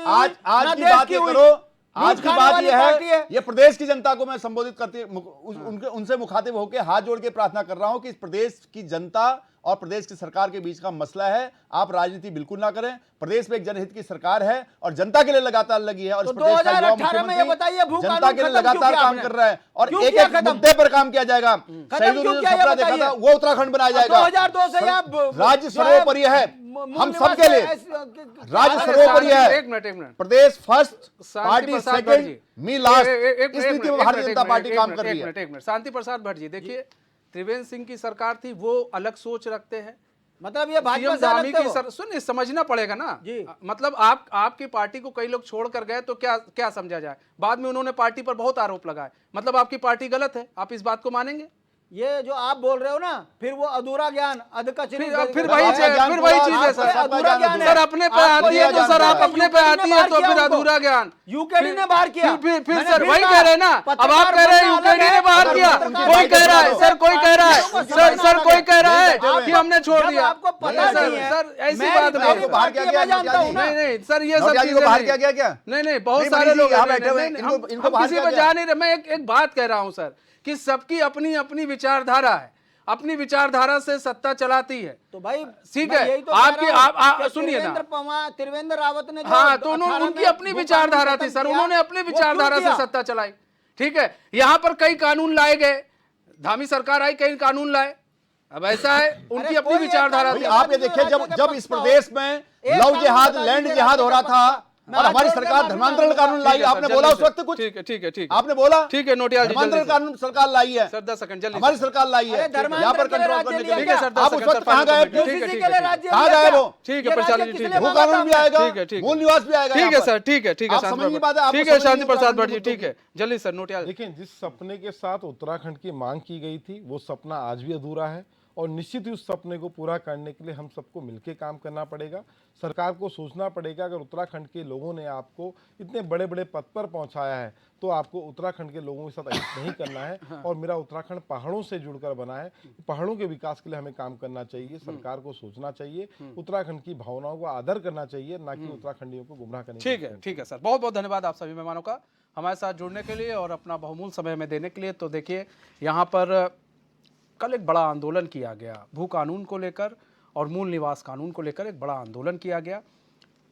आज की बात ये करो। आज की बात यह है, ये प्रदेश की जनता को मैं संबोधित करते उनसे मुखातिब होकर हाथ जोड़ के प्रार्थना कर रहा हूं कि इस प्रदेश की जनता और प्रदेश की सरकार के बीच का मसला है। आप राजनीति बिल्कुल ना करें। प्रदेश में एक जनहित की सरकार है और जनता के लिए लगातार लगी है। और तो 2018 में ये बताइए, भू जनता के लिए लगातार काम कर रहा है और एक एक मुद्दे पर काम किया जाएगा। शहीदों ने सपना देखा था, वो उत्तराखंड बनाया जाएगा। 2002 से राज्य सर्वोपरि है, हम सबके लिए राज्य सर्वोपरि है। एक मिनट, प्रदेश first, party Prasad Bhatt second, जी, मी लास्ट। एक इस नीति में भारतीय जनता पार्टी काम कर रही है। एक मिनट शांति प्रसाद भट्ट जी, देखिए त्रिवेंद्र सिंह की सरकार थी, वो अलग सोच रखते हैं। मतलब ये भाजपा सीएम से अलग धामी थे की वो। सुनिए, समझना पड़ेगा ना जी। मतलब आपकी पार्टी को कई लोग छोड़ कर गए तो क्या समझा जाए? बाद में उन्होंने पार्टी पर बहुत आरोप लगाए, मतलब आपकी पार्टी गलत है। आप इस बात को मानेंगे? ये जो आप बोल रहे हो ना, फिर वो अधूरा ज्ञान, अधकचरी, फिर वही चीज है सर। अधूरा ज्ञान है। सर अपने पे आती है तो सर, आप अपने पे आती है तो फिर अधूरा ज्ञान। यूकेडी ने बाहर किया। फिर सर वही कह रहे हैं ना, अब आप कह रहे हैं यूकेडी ने बाहर किया, कोई कह रहा है सर, कोई कह रहा है सर, कोई कह रहा है कि हमने छोड़ दिया। आपको पता नहीं है सर, ऐसी बात नहीं सर, ये सब चीजें बाहर किया गया क्या? नहीं, बहुत सारे लोग किसी पे जा नहीं रहे। मैं एक बात कह रहा हूं सर कि सबकी अपनी अपनी विचारधारा है, अपनी विचारधारा से सत्ता चलाती है। तो भाई ठीक है, आपकी आप सुनिए ना, त्रिवेंद्र रावत ने, हाँ तो उनकी अपनी विचारधारा थी सर, उन्होंने अपनी विचारधारा से सत्ता चलाई। ठीक है, यहाँ पर कई कानून लाए गए, धामी सरकार आई, कई कानून लाए। अब ऐसा है, उनकी अपनी विचारधारा थी। आप ये देखिए, जब इस प्रदेश में लव जिहाद, लैंड जिहाद हो रहा था, और हमारी सरकार धर्मांतरण कानून लाई, ठीक है, आपने सर, बोला जल्दी उस से। वक्त कुछ, ठीक है, ठीक है, ठीक है। आपने बोला ठीक है, नोटियाल जी, जल्दी धर्मांतरण से। कानून सरकार लाई है, सर 10 सेकंड जल्दी हमारी से। सरकार लाई है, धर्मांतरण यहाँ पर के लिए कंट्रोल राज्य करने लिया के ठीक लिए है सर, 10 आप उस सेकंड वक्त सर, कहाँ फाइनल गए कमेंट। थे? ठीक है, यूसीसी ठीक के लिए है, राज्य कहाँ लिया गए क्या? वो? ठीक है, ये प्रचार राज्य जी, किस ठीक लिए है। वो बना कानून था? भी आएगा, ठीक है, ठीक है। मूल निवास भी आएगा ठीक यहाँ है पर। सर, ठीक है, ठीक है, आप शांति समझ नहीं प्रसाद पाते, आपको ठीक है, समझ शांति नहीं होता प्रसाद हिंदू भट्ट जी, मुद्दों ठीक है, जल्दी सर, नोटियाल। देखिए, जिस सपने के साथ उत्तराखंड की मांग की गई थी वो सपना आज भी अधूरा है और निश्चित ही उस सपने को पूरा करने के लिए हम सबको मिलकर काम करना पड़ेगा। सरकार को सोचना पड़ेगा, अगर उत्तराखंड के लोगों ने आपको इतने बड़े बड़े पद पर पहुंचाया है तो आपको उत्तराखंड के लोगों के साथ ऐसा नहीं करना है। और मेरा उत्तराखंड पहाड़ों से जुड़कर बना है, पहाड़ों के विकास के लिए हमें काम करना चाहिए, सरकार को सोचना चाहिए, उत्तराखंड की भावनाओं को आदर करना चाहिए, ना कि उत्तराखंडियों को गुमराह करने की ठीक है सर, बहुत बहुत धन्यवाद आप सभी मेहमानों का हमारे साथ जुड़ने के लिए और अपना बहुमूल्य समय हमें देने के लिए। तो देखिए, यहाँ पर कल एक बड़ा आंदोलन किया गया भू कानून को लेकर और मूल निवास कानून को लेकर एक बड़ा आंदोलन किया गया।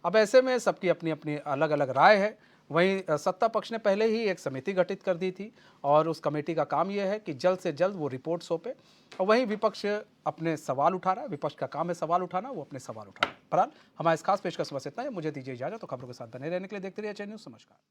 अब ऐसे में सबकी अपनी अपनी अलग अलग राय है। वहीं सत्ता पक्ष ने पहले ही एक समिति गठित कर दी थी और उस कमेटी का काम यह है कि जल्द से जल्द वो रिपोर्ट सौंपे। और वहीं विपक्ष अपने सवाल उठा रहा है, विपक्ष का काम है सवाल उठाना, वो अपने सवाल उठा रहा है। बहरहाल हमारे इस खास पेशकश बस इतना है। मुझे दीजिए इजाजत, तो खबरों के साथ बने रहने के लिए देखते रहिए चैनल न्यूज़। नमस्कार।